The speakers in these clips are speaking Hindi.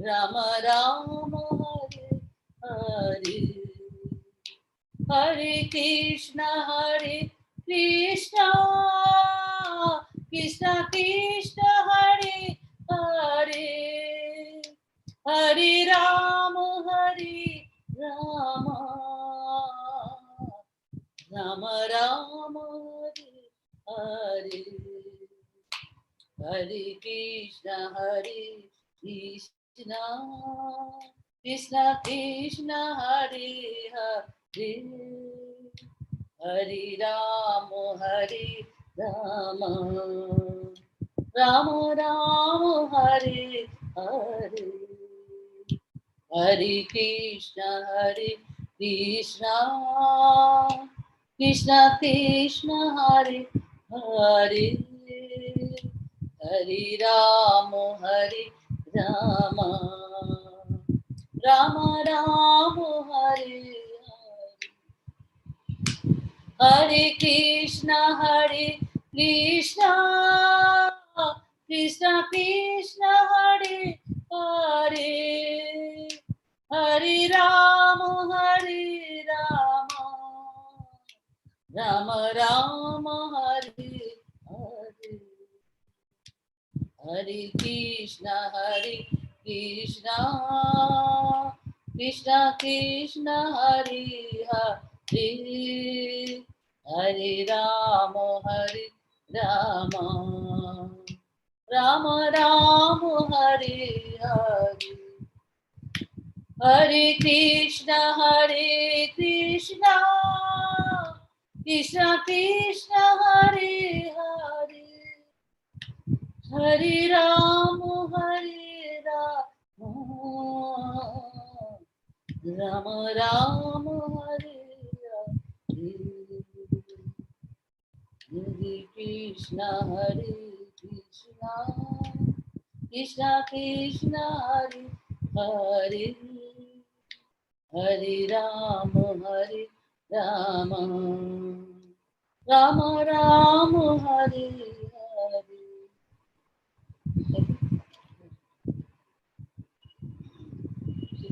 राम राम हरे हरे, हरे कृष्ण कृष्ण कृष्ण हरे हरे, हरे राम राम राम हरे हरे, हरे कृष्ण कृष्ण कृष्ण हरे हरे, हरे राम राम राम राम हरे हरे, हरे कृष्ण कृष्ण कृष्ण हरे हरे, हरे राम राम राम राम हरे हरे, हरे कृष्ण कृष्ण कृष्ण हरे हरे, हरे राम राम राम हरे हरे, हरे कृष्ण कृष्ण कृष्ण हरे हरे, हरे राम राम राम राम हरे हरे, हरे कृष्ण कृष्ण कृष्ण हरे हरे, हरे राम राम राम हरे हरे, हरे कृष्ण कृष्ण हरे हरे, हरे राम राम राम राम हरे हरे।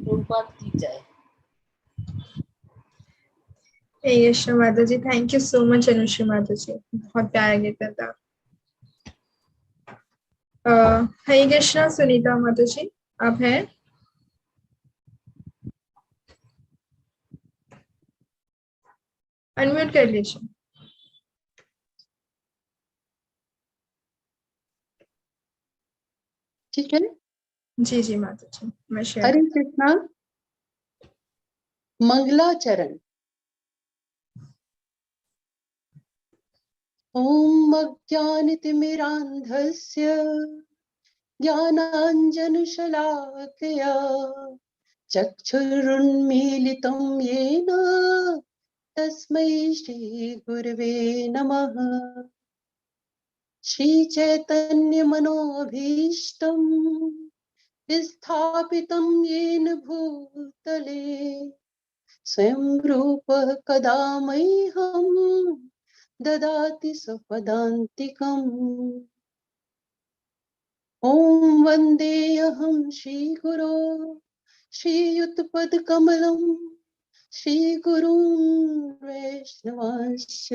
प्रभुपाद की जय। Yasho Madhav ji, thank you so much Anushree Madhav ji, बहुत प्यारा गीत था। हरे कृष्णा सुनीता माधव जी, आप हैं? अनम्यूट कर लीजिए। ठीक है जी जी माता जी, मैं शेयर। हरे कृष्णा। मंगलाचरण। ओम अज्ञानतिमिरान्धस्य ज्ञानाञ्जनशलाकया चक्षुरुन्मीलितं येन तस्मै श्रीगुरवे नमः। श्रीचैतन्यमनोभीष्टं स्थापितं येन भूतले स्वयं रूपः कदा मह्यं ददाति स्वपदान्तिकम्। ॐ वन्देऽहं श्रीगुरो श्रीयुतपदकमलं श्रीगुरुं वैष्णवांश्च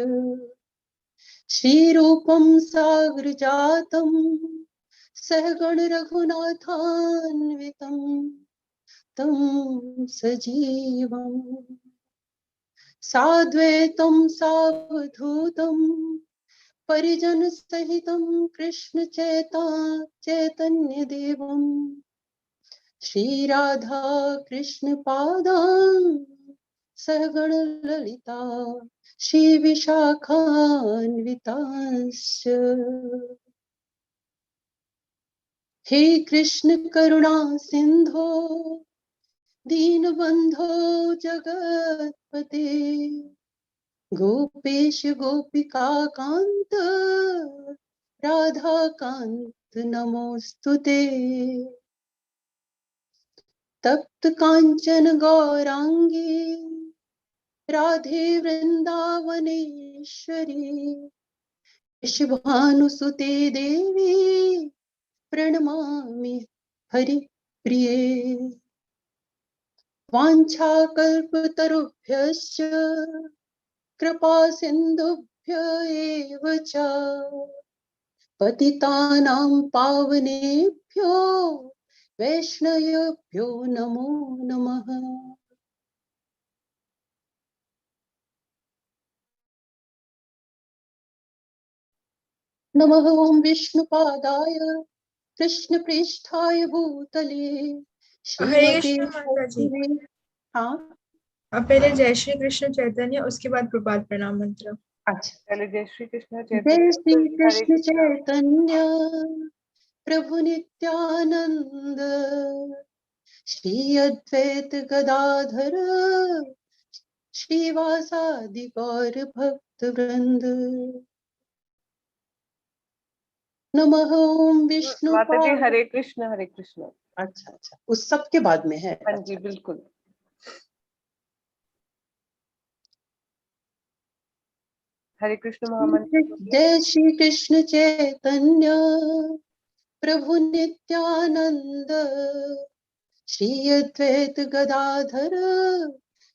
श्रीरूपं साग्रजातं सहगण रघुनाथान्वितं तं सजीवम् साद्वैतं सावधूतं परिजन सहितं कृष्ण चैतन्यदेवं श्रीराधा कृष्ण पादां सहगण ललिता श्री विशाखान्वितांश्च। हे कृष्ण करुणा सिंधो दीनबंधो जगत्पते गोपेश गोपिका कांत राधा कांत नमोस्तुते। तप्त कांचन गौरांगी राधे वृंदावनेश्वरी वृषभानुसुते देवी प्रणमामि हरिप्रिये। वाञ्छाकल्पतरुभ्यश्च कृपा सिन्धुभ्य एव च पतितानां पावनेभ्यो वैष्णवेभ्यो नमो नमः। नमः ओं विष्णुपादाय कृष्णप्रेष्ठाय भूतले हरे श्रीमते कृष्ण माता जी। हाँ अब पहले जय श्री कृष्ण चैतन्य, उसके बाद प्रभात प्रणाम मंत्र। अच्छा। पहले जय श्री कृष्ण जय चैतन्य श्री फिर हरे कृष्ण कृष्णा। चैतन्य प्रभु नित्यानंद श्री अद्वैत गदाधर श्रीवासादि गौर भक्त वृंद। नमः ओं माता जी विष्णुपाद। हरे कृष्ण हरे कृष्ण। अच्छा अच्छा, उस सब के बाद में है। हाँ जी अच्छा, बिल्कुल। हरे कृष्ण महामंत्र। जय श्री कृष्ण चैतन्य प्रभु नित्यानंद श्री अद्वैत गदाधर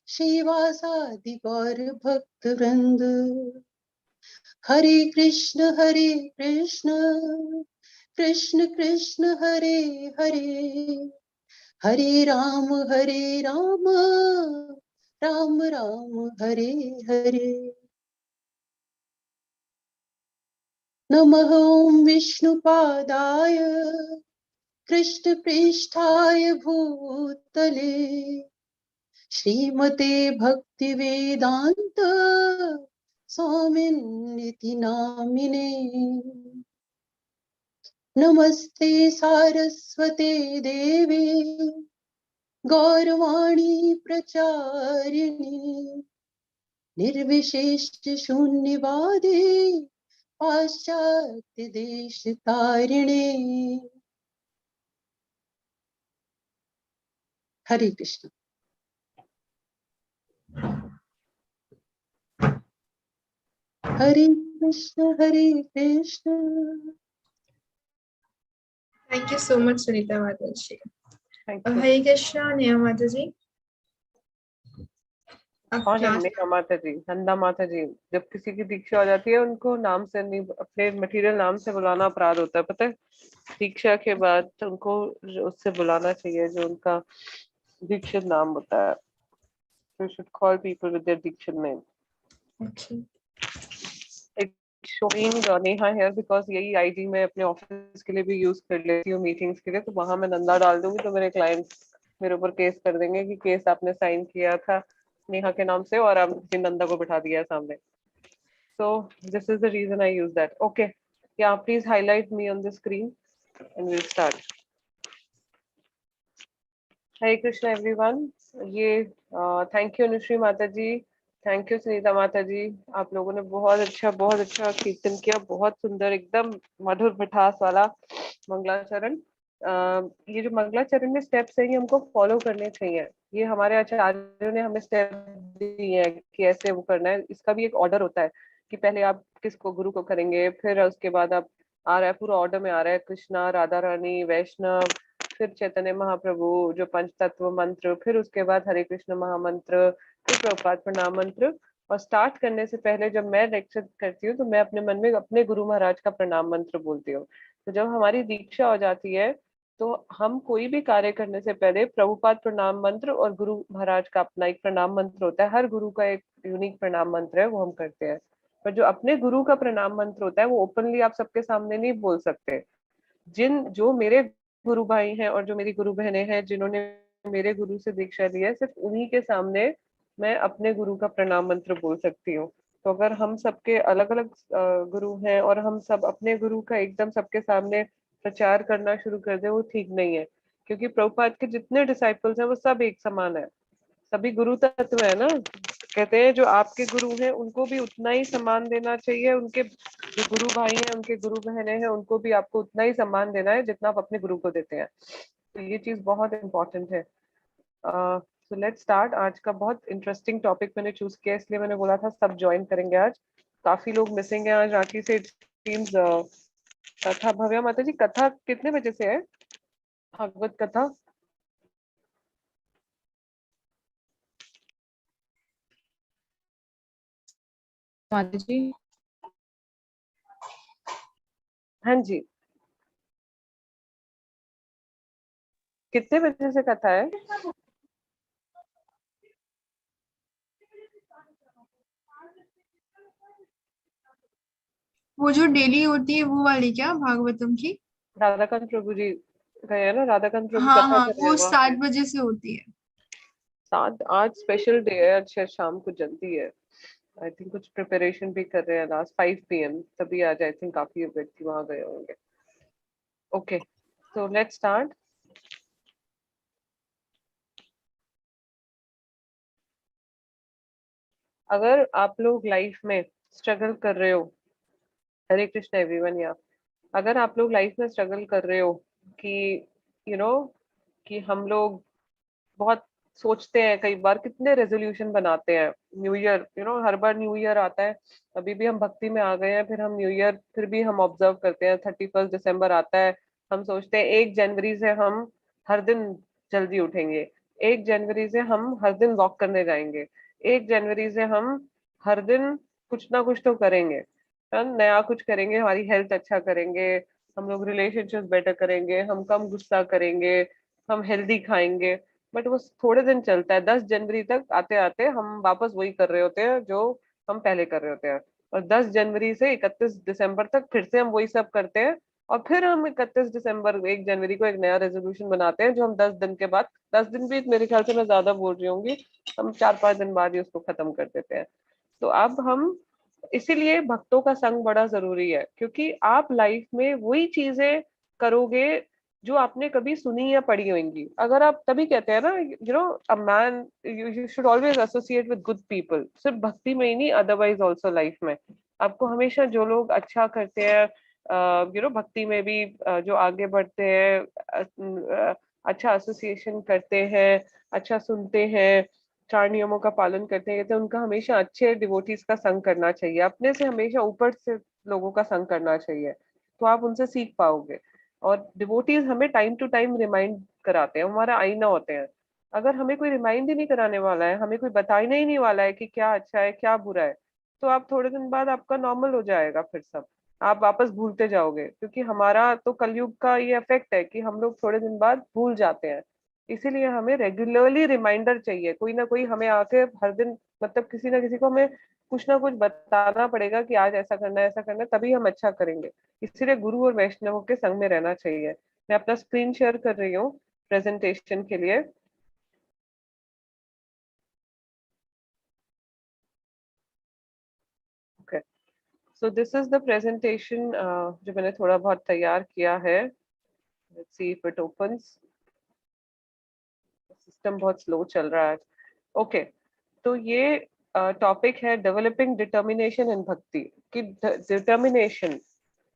श्रीवासादि गौर भक्त वृंद। हरे कृष्ण कृष्ण कृष्ण हरे हरे हरे राम राम राम हरे हरे। नमः ओं विष्णुपादाय कृष्णप्रेष्ठाय भूतले श्रीमते भक्ति वेदांत स्वामिन्निति नामिने। नमस्ते सारस्वते देवे गौरवाणी प्रचारिणी निर्विशेष शून्यवादे पाश्चात्य देश तारिणे। Hare Krishna. Hare Krishna thank you so much Sunita माता जी। थैंक अब यू। हरे कृष्णा नेहा माता जी। अब कौन है क्लास नेहा माता जी? नंदा माता जी। जब किसी की दीक्षा हो जाती है उनको नाम से नहीं, अपने मटेरियल नाम से बुलाना अपराध होता है, पता है? दीक्षा के बाद तो उनको उससे बुलाना चाहिए जो उनका दीक्षित नाम होता है। You should call people with their Dikshit name. okay. Showing Neha here because यही आईडी मैं अपने ऑफिस के लिए भी यूज कर लेती हूँ मीटिंग्स के लिए, तो वहां मैं नंदा डाल दूंगी तो मेरे क्लाइंट्स मेरे ऊपर केस कर देंगे कि केस आपने साइन किया था नेहा के नाम से और आपने नंदा को बिठा दिया सामने। So this is the reason I use that. Okay, या please highlight me on the screen and will start. Hare Krishna everyone. ये थैंक यू अनुश्री माता जी, थैंक यू सुनीता माता जी। आप लोगों ने बहुत अच्छा कीर्तन किया, बहुत सुंदर, एकदम मधुर मिठास वाला मंगलाचरण। ये जो मंगलाचरण में स्टेप्स हैं ये हमको फॉलो करने चाहिए। ये हमारे आचार्यों ने हमें स्टेप दिए हैं कि ऐसे वो करना है। इसका भी एक ऑर्डर होता है कि पहले आप किसको गुरु को करेंगे, फिर उसके बाद आप आ रहा है, पूरा ऑर्डर में आ रहा है कृष्णा, राधा रानी, वैष्णव, फिर चैतन्य महाप्रभु जो पंच तत्व मंत्र, फिर उसके बाद हरे कृष्ण महामंत्र, फिर प्रभुपाद प्रणाम मंत्र। और स्टार्ट करने से पहले जब मैं लेक्चर करती हूँ तो मैं अपने मन में अपने गुरु महाराज का प्रणाम मंत्र बोलती हूँ। तो जब हमारी दीक्षा हो जाती है तो हम कोई भी कार्य करने से पहले प्रभुपाद प्रणाम मंत्र और गुरु महाराज का अपना एक प्रणाम मंत्र होता है, हर गुरु का एक यूनिक प्रणाम मंत्र है, वो हम करते हैं। पर जो अपने गुरु का प्रणाम मंत्र होता है वो ओपनली आप सबके सामने नहीं बोल सकते। जो मेरे गुरु भाई हैं और जो मेरी गुरु बहनें हैं जिन्होंने मेरे गुरु से दीक्षा ली है, सिर्फ उन्हीं के सामने मैं अपने गुरु का प्रणाम मंत्र बोल सकती हूँ। तो अगर हम सबके अलग अलग गुरु हैं और हम सब अपने गुरु का एकदम सबके सामने प्रचार करना शुरू कर दे, वो ठीक नहीं है। क्योंकि प्रभुपाद के जितने डिसाइपल्स हैं वो सब एक समान है, सभी गुरु तत्व है ना। कहते हैं जो आपके गुरु हैं उनको भी उतना ही सम्मान देना चाहिए, उनके जो गुरु भाई हैं उनके गुरु बहनें हैं उनको भी आपको उतना ही सम्मान देना है जितना आप अपने गुरु को देते हैं। तो ये चीज बहुत इंपॉर्टेंट है। So let's start. आज का बहुत इंटरेस्टिंग टॉपिक मैंने चूज किया, इसलिए मैंने बोला था सब ज्वाइन करेंगे आज। काफी लोग मिसिंग है आज, रांची से टीम्स कथा भव्या माता जी, कथा कितने बजे से है, भागवत कथा? माता जी हाँ जी, कितने बजे से कथा है? वो जो डेली होती है वो वाली क्या, भागवतम की? राधाकांत प्रभु जी गए हैं ना, राधाकांत प्रभु हाँ कथा हाँ, कर रहे हैं वो वहाँ पे। 7 बजे से होती है। 7, आज स्पेशल डे है, अच्छा शाम को जल्दी है। आई थिंक कुछ प्रिपरेशन भी कर रहे हैं, लास्ट 5 PM तभी आज आई थिंक काफी व्यक्ति वहां गए होंगे। Okay, so let's start. अगर आप लोग लाइफ में स्ट्रगल कर रहे हो, हरे कृष्ण एवरीवन, या अगर आप लोग लाइफ में स्ट्रगल कर रहे हो कि यू नो कि हम लोग बहुत सोचते हैं, कई बार कितने रेजोल्यूशन बनाते हैं, न्यू ईयर, हर बार न्यू ईयर आता है, अभी भी हम भक्ति में आ गए हैं, फिर हम न्यू ईयर फिर भी हम ऑब्जर्व करते हैं, 31 दिसंबर आता है, हम सोचते हैं 1 जनवरी से हम हर दिन जल्दी उठेंगे, 1 जनवरी से हम हर दिन वॉक करने जाएंगे, 1 जनवरी से हम हर दिन कुछ ना कुछ तो करेंगे, नया कुछ करेंगे, हमारी हेल्थ अच्छा करेंगे, हम लोग रिलेशनशिप बेटर करेंगे, हम कम गुस्सा करेंगे, हम हेल्दी खाएंगे। बट वो थोड़े दिन चलता है, 10 जनवरी तक आते आते हम वापस वही कर रहे होते हैं जो हम पहले कर रहे होते हैं, और 10 जनवरी से 31 दिसंबर तक फिर से हम वही सब करते हैं, और फिर हम 31 दिसंबर 1 जनवरी को एक नया रेजोल्यूशन बनाते हैं जो हम 10 दिन के बाद, 10 दिन भी मेरे ख्याल से मैं ज्यादा बोल रही होंगी, हम 4-5 दिन बाद ही उसको खत्म कर देते हैं। तो अब हम, इसीलिए भक्तों का संग बड़ा जरूरी है, क्योंकि आप लाइफ में वही चीजें करोगे जो आपने कभी सुनी या पढ़ी होंगी। अगर आप, तभी कहते हैं ना, a man, you should always associate with good people, सिर्फ भक्ति में ही नहीं, अदरवाइज ऑल्सो लाइफ में आपको हमेशा जो लोग अच्छा करते हैं, भक्ति में भी जो आगे बढ़ते हैं, अच्छा एसोसिएशन करते हैं, अच्छा सुनते हैं, 4 नियमों का पालन करते हैं, तो उनका हमेशा अच्छे डिवोटीज का संग करना चाहिए, अपने से हमेशा ऊपर से लोगों का संग करना चाहिए, तो आप उनसे सीख पाओगे। और डिवोटीज हमें टाइम टू टाइम रिमाइंड कराते हैं, हमारा आईना होते हैं। अगर हमें कोई रिमाइंड ही नहीं कराने वाला है, हमें कोई बताने ही नहीं वाला है कि क्या अच्छा है क्या बुरा है, तो आप थोड़े दिन बाद आपका नॉर्मल हो जाएगा, फिर सब आप वापस भूलते जाओगे, क्योंकि हमारा तो कलयुग का ये इफेक्ट है कि हम लोग थोड़े दिन बाद भूल जाते हैं। इसीलिए हमें रेगुलरली रिमाइंडर चाहिए, कोई ना कोई हमें आके हर दिन, मतलब किसी ना किसी को हमें कुछ ना कुछ बताना पड़ेगा कि आज ऐसा करना है ऐसा करना है, तभी हम अच्छा करेंगे। इसीलिए गुरु और वैष्णवों के संग में रहना चाहिए। मैं अपना स्क्रीन शेयर कर रही हूँ प्रेजेंटेशन के लिए। Okay, so this is the presentation जो मैंने थोड़ा बहुत तैयार किया है। Let's see if it opens. System बहुत स्लो चल रहा है। ओके, तो ये टॉपिक है डेवलपिंग डिटर्मिनेशन इन भक्ति, कि डिटर्मिनेशन,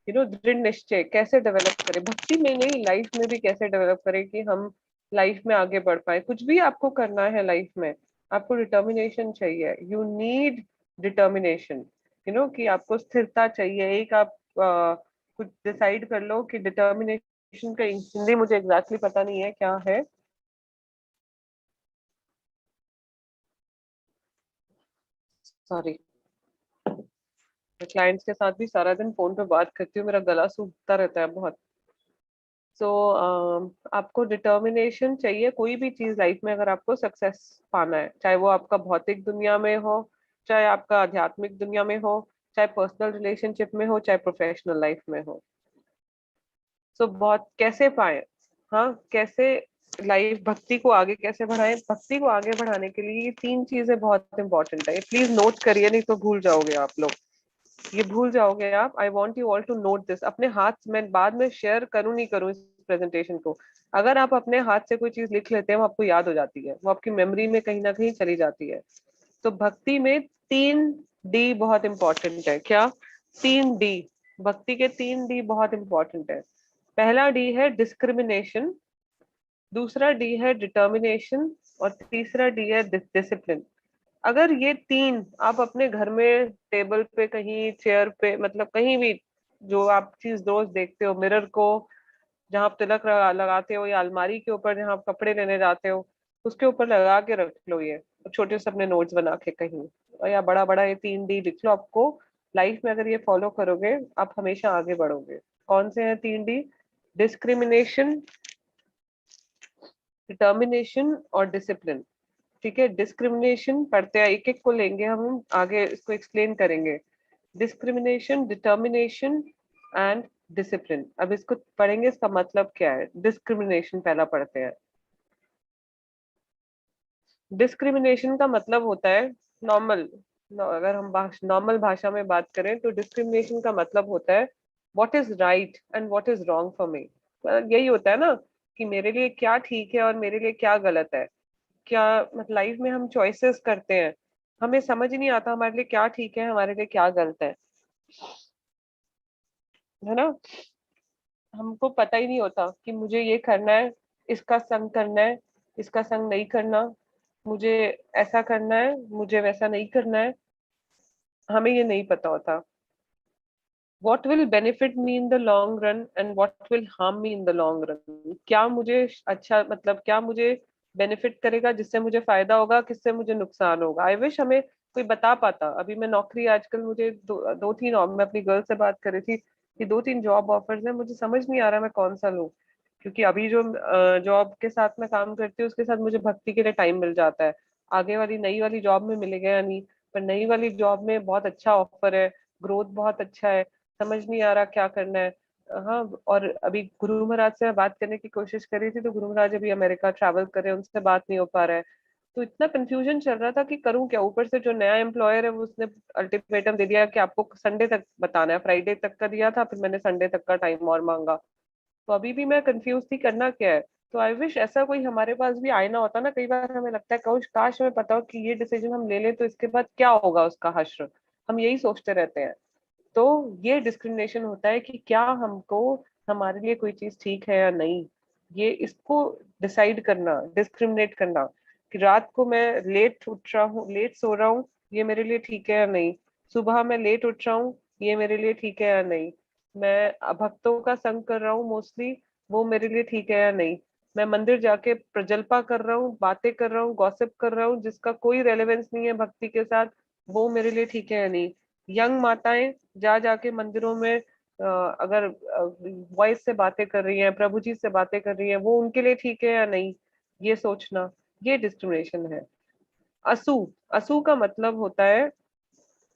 दृढ़ निश्चय कैसे डेवलप करें, भक्ति में नहीं, लाइफ में भी कैसे डेवलप करें कि हम लाइफ में आगे बढ़ पाए। कुछ भी आपको करना है लाइफ में, आपको डिटर्मिनेशन चाहिए, यू नीड डिटर्मिनेशन, कि आपको स्थिरता चाहिए, एक आप कुछ डिसाइड कर लो कि डिटर्मिनेशन का हिंदी मुझे एग्जैक्टली पता नहीं है क्या है। सॉरी, मैं क्लाइंट्स के साथ भी सारा दिन फोन पे बात करती हूँ, मेरा गला सूखता रहता है बहुत। सो आपको डिटर्मिनेशन चाहिए, कोई भी चीज लाइफ में अगर आपको सक्सेस पाना है, चाहे वो आपका भौतिक दुनिया में हो, चाहे आपका आध्यात्मिक दुनिया में हो, चाहे पर्सनल रिलेशनशिप में हो, चाहे प्रोफेशनल लाइफ में हो। सो बहुत कैसे पाए, हाँ, कैसे लाइफ भक्ति को आगे कैसे बढ़ाएं, भक्ति को आगे बढ़ाने के लिए ये 3 चीजें बहुत इंपॉर्टेंट है, प्लीज नोट करिए, नहीं तो भूल जाओगे आप लोग, ये भूल जाओगे आप। I want you all to note this अपने हाथ में, बाद में शेयर करूं नहीं करूं इस प्रेजेंटेशन को, अगर आप अपने हाथ से कोई चीज लिख लेते हैं वो आपको याद हो जाती है, वो आपकी मेमोरी में कहीं ना कहीं चली जाती है। तो भक्ति में 3D बहुत इंपॉर्टेंट है, क्या? 3D, भक्ति के 3D बहुत इंपॉर्टेंट है। पहला डी है डिस्क्रिमिनेशन, दूसरा डी है डिटर्मिनेशन, और तीसरा डी है डिसिप्लिन। अगर ये 3 आप अपने घर में टेबल पे, कहीं चेयर पे, मतलब कहीं भी जो आप चीज रोज देखते हो, मिरर को जहाँ आप तिलक लगाते हो, या अलमारी के ऊपर जहाँ आप कपड़े लेने जाते हो, उसके ऊपर लगा के रख लो ये, छोटे से अपने नोट्स बना के कहीं, या बड़ा बड़ा ये 3D लिख लो। आपको लाइफ में अगर ये फॉलो करोगे, आप हमेशा आगे बढ़ोगे। कौन से हैं 3D? डिस्क्रिमिनेशन, डिटर्मिनेशन और डिसिप्लिन। ठीक है, डिस्क्रिमिनेशन पढ़ते हैं, एक एक को लेंगे हम, आगे इसको एक्सप्लेन करेंगे। Discrimination, determination and discipline. अब इसको पढ़ेंगे, इसका मतलब क्या है। डिस्क्रिमिनेशन पहला पढ़ते हैं। डिस्क्रिमिनेशन का मतलब होता है नॉर्मल, अगर हम नॉर्मल भाषा में बात करें तो डिस्क्रिमिनेशन का मतलब होता है what is right and what is wrong for me. यही होता है ना कि मेरे लिए क्या ठीक है और मेरे लिए क्या गलत है। क्या मतलब लाइफ में हम चॉइसेस करते हैं, हमें समझ ही नहीं आता हमारे लिए क्या ठीक है, हमारे लिए क्या गलत है ना। हमको पता ही नहीं होता कि मुझे ये करना है, इसका संग करना है, इसका संग नहीं करना, मुझे ऐसा करना है, मुझे वैसा नहीं करना है, हमें ये नहीं पता होता। what will benefit me in the long run and what will harm me in the long run। क्या मुझे अच्छा मतलब क्या मुझे बेनिफिट करेगा, जिससे मुझे फायदा होगा, किससे मुझे नुकसान होगा। आई विश हमें कोई बता पाता। अभी मैं नौकरी आजकल मुझे दो तीन, मैं अपनी गर्ल से बात कर रही थी कि 2-3 जॉब ऑफर्स हैं, मुझे समझ नहीं आ रहा मैं कौन सा लूं। क्योंकि अभी जो जॉब के साथ मैं काम करती हूँ उसके साथ मुझे भक्ति के लिए टाइम मिल जाता है। आगे वाली नई वाली जॉब में मिलेगा या नहीं, पर नई वाली जॉब में बहुत अच्छा ऑफर है, ग्रोथ बहुत अच्छा है, समझ नहीं आ रहा क्या करना है। हाँ, और अभी गुरु महाराज से मैं बात करने की कोशिश कर रही थी तो गुरु महाराज अभी अमेरिका ट्रैवल कर रहे हैं, उनसे बात नहीं हो पा रहा है। तो इतना कंफ्यूजन चल रहा था कि करूं क्या। ऊपर से जो नया एम्प्लॉयर है वो उसने अल्टीमेटम दे दिया कि आपको संडे तक बताना है, फ्राइडे तक का दिया था, फिर मैंने संडे तक का टाइम और मांगा। तो अभी भी मैं कंफ्यूज थी करना क्या है। तो आई विश ऐसा कोई हमारे पास भी आईना होता ना। कई बार हमें लगता है काश काश हमें पता हो कि ये डिसीजन हम ले लें तो इसके बाद क्या होगा उसका हश्र। हम यही सोचते रहते हैं। तो ये डिस्क्रिमिनेशन होता है कि क्या हमको हमारे लिए कोई चीज ठीक है या नहीं, ये इसको डिसाइड करना, डिस्क्रिमिनेट करना कि रात को मैं लेट उठ रहा हूँ, लेट सो रहा हूँ, ये मेरे लिए ठीक है या नहीं। सुबह मैं लेट उठ रहा हूँ, ये मेरे लिए ठीक है या नहीं। मैं भक्तों का संग कर रहा हूँ मोस्टली, वो मेरे लिए ठीक है या नहीं। मैं मंदिर जाके प्रजल्पा कर रहा हूँ, बातें कर रहा हूँ, गॉसिप कर रहा हूँ जिसका कोई रेलेवेंस नहीं है भक्ति के साथ, वो मेरे लिए ठीक है या नहीं। यंग माताएं जा जाके मंदिरों में अगर वॉइस से बातें कर रही हैं, प्रभु जी से बातें कर रही हैं, वो उनके लिए ठीक है या नहीं, ये सोचना, ये डिस्क्रिमिनेशन है। असू, असू का मतलब होता है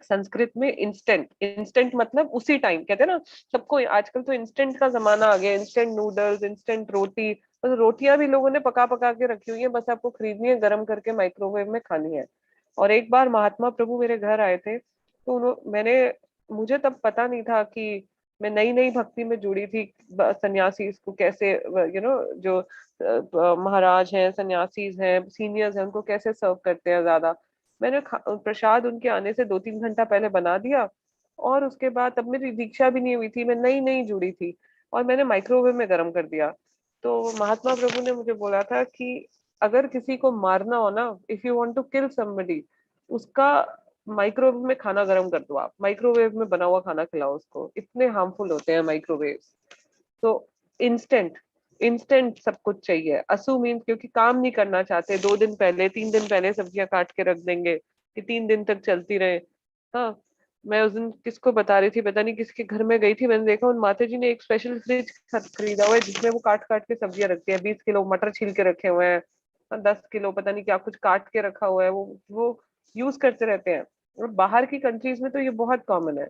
संस्कृत में इंस्टेंट। इंस्टेंट मतलब उसी टाइम, कहते हैं ना सबको आजकल तो इंस्टेंट का जमाना आ गया, इंस्टेंट नूडल्स, इंस्टेंट रोटी। बस रोटियां भी लोगों ने पका पका के रखी हुई है, बस आपको खरीदनी है, गर्म करके माइक्रोवेव में खानी है। और एक बार महात्मा प्रभु मेरे घर आए थे तो मैंने, मुझे तब पता नहीं था कि मैं नई नई भक्ति में जुड़ी थी। सन्यासी इसको कैसे जो महाराज हैं, सन्यासीज हैं, सीनियर्स हैं, उनको कैसे सर्व करते हैं ज्यादा। मैंने प्रसाद उनके आने से 2-3 घंटा पहले बना दिया, और उसके बाद तब मेरी दीक्षा भी नहीं हुई थी, मैं नई नई जुड़ी थी, और मैंने माइक्रोवेव में गर्म कर दिया। तो महात्मा प्रभु ने मुझे बोला था कि अगर किसी को मारना हो ना, if you want to kill somebody, उसका माइक्रोवेव में खाना गर्म कर दो, आप माइक्रोवेव में बना हुआ खाना खिलाओ उसको, इतने हार्मफुल होते हैं माइक्रोवेव। तो इंस्टेंट, इंस्टेंट सब कुछ चाहिए। असू मीन क्योंकि काम नहीं करना चाहते, 2 दिन पहले 3 दिन पहले सब्जियां काट के रख देंगे कि 3 दिन तक चलती रहे। हाँ, मैं उस दिन किसको बता रही थी, पता नहीं किसके घर में गई थी, मैंने देखा उन माता जी ने एक स्पेशल फ्रिज खरीदा हुआ है जिसमें वो काट काट के सब्जियां रखती है। 20 किलो मटर छील के रखे हुए हैं, 10 किलो पता नहीं क्या कुछ काट के रखा हुआ है, वो यूज करते रहते हैं। और बाहर की कंट्रीज में तो ये बहुत कॉमन है।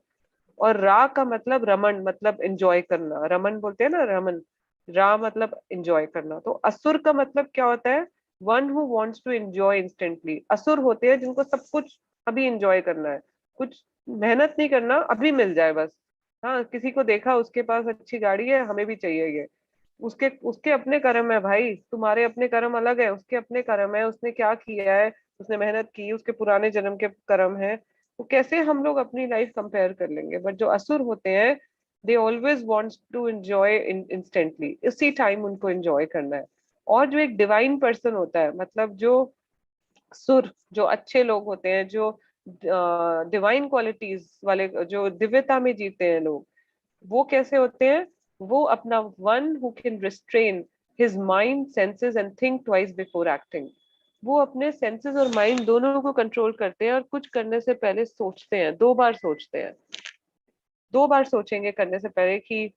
और रा का मतलब रमन, मतलब एंजॉय करना, रमन बोलते हैं ना, रमन। रा मतलब एंजॉय करना। तो असुर का मतलब क्या होता है? One who wants to enjoy instantly. असुर होते हैं जिनको सब कुछ अभी एंजॉय करना है, कुछ मेहनत नहीं करना, अभी मिल जाए बस। हाँ, किसी को देखा उसके पास अच्छी गाड़ी है, हमें भी चाहिए ये। उसके उसके अपने कर्म है भाई, तुम्हारे अपने कर्म अलग है, उसके अपने कर्म है, उसने क्या किया है, उसने मेहनत की, उसके पुराने जन्म के कर्म है। तो कैसे हम लोग अपनी लाइफ कंपेयर कर लेंगे। बट जो असुर होते हैं, they always wants to enjoy instantly, इसी टाइम उनको एंजॉय करना है। और जो एक डिवाइन पर्सन होता है, मतलब जो सुर, जो अच्छे लोग होते हैं, जो डिवाइन क्वालिटीज वाले, जो दिव्यता में जीते हैं लोग, वो कैसे होते हैं? वो अपना one who can restrain his mind, senses and think twice before acting. वो अपने सेंसेस और माइंड दोनों को कंट्रोल करते हैं और कुछ करने से पहले सोचते हैं, 2 बार सोचते हैं। 2 बार सोचेंगे करने से पहले कि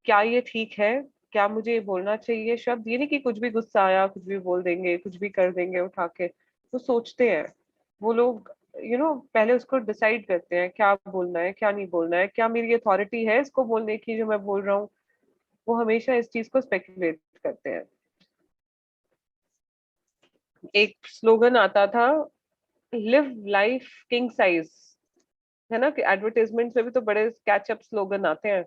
क्या ये ठीक है, क्या मुझे ये बोलना चाहिए शब्द। ये नहीं कि कुछ भी गुस्सा आया कुछ भी बोल देंगे, कुछ भी कर देंगे उठा के। वो सोचते हैं वो लोग, पहले उसको डिसाइड करते हैं क्या बोलना है क्या नहीं बोलना है, क्या मेरी अथॉरिटी है इसको बोलने की जो मैं बोल रहा हूँ। वो हमेशा इस चीज को स्पेकुलेट करते हैं। एक स्लोगन आता था, लिव लाइफ किंग साइज, है ना? कि एडवर्टाइजमेंट में भी तो बड़े कैचअप स्लोगन आते हैं,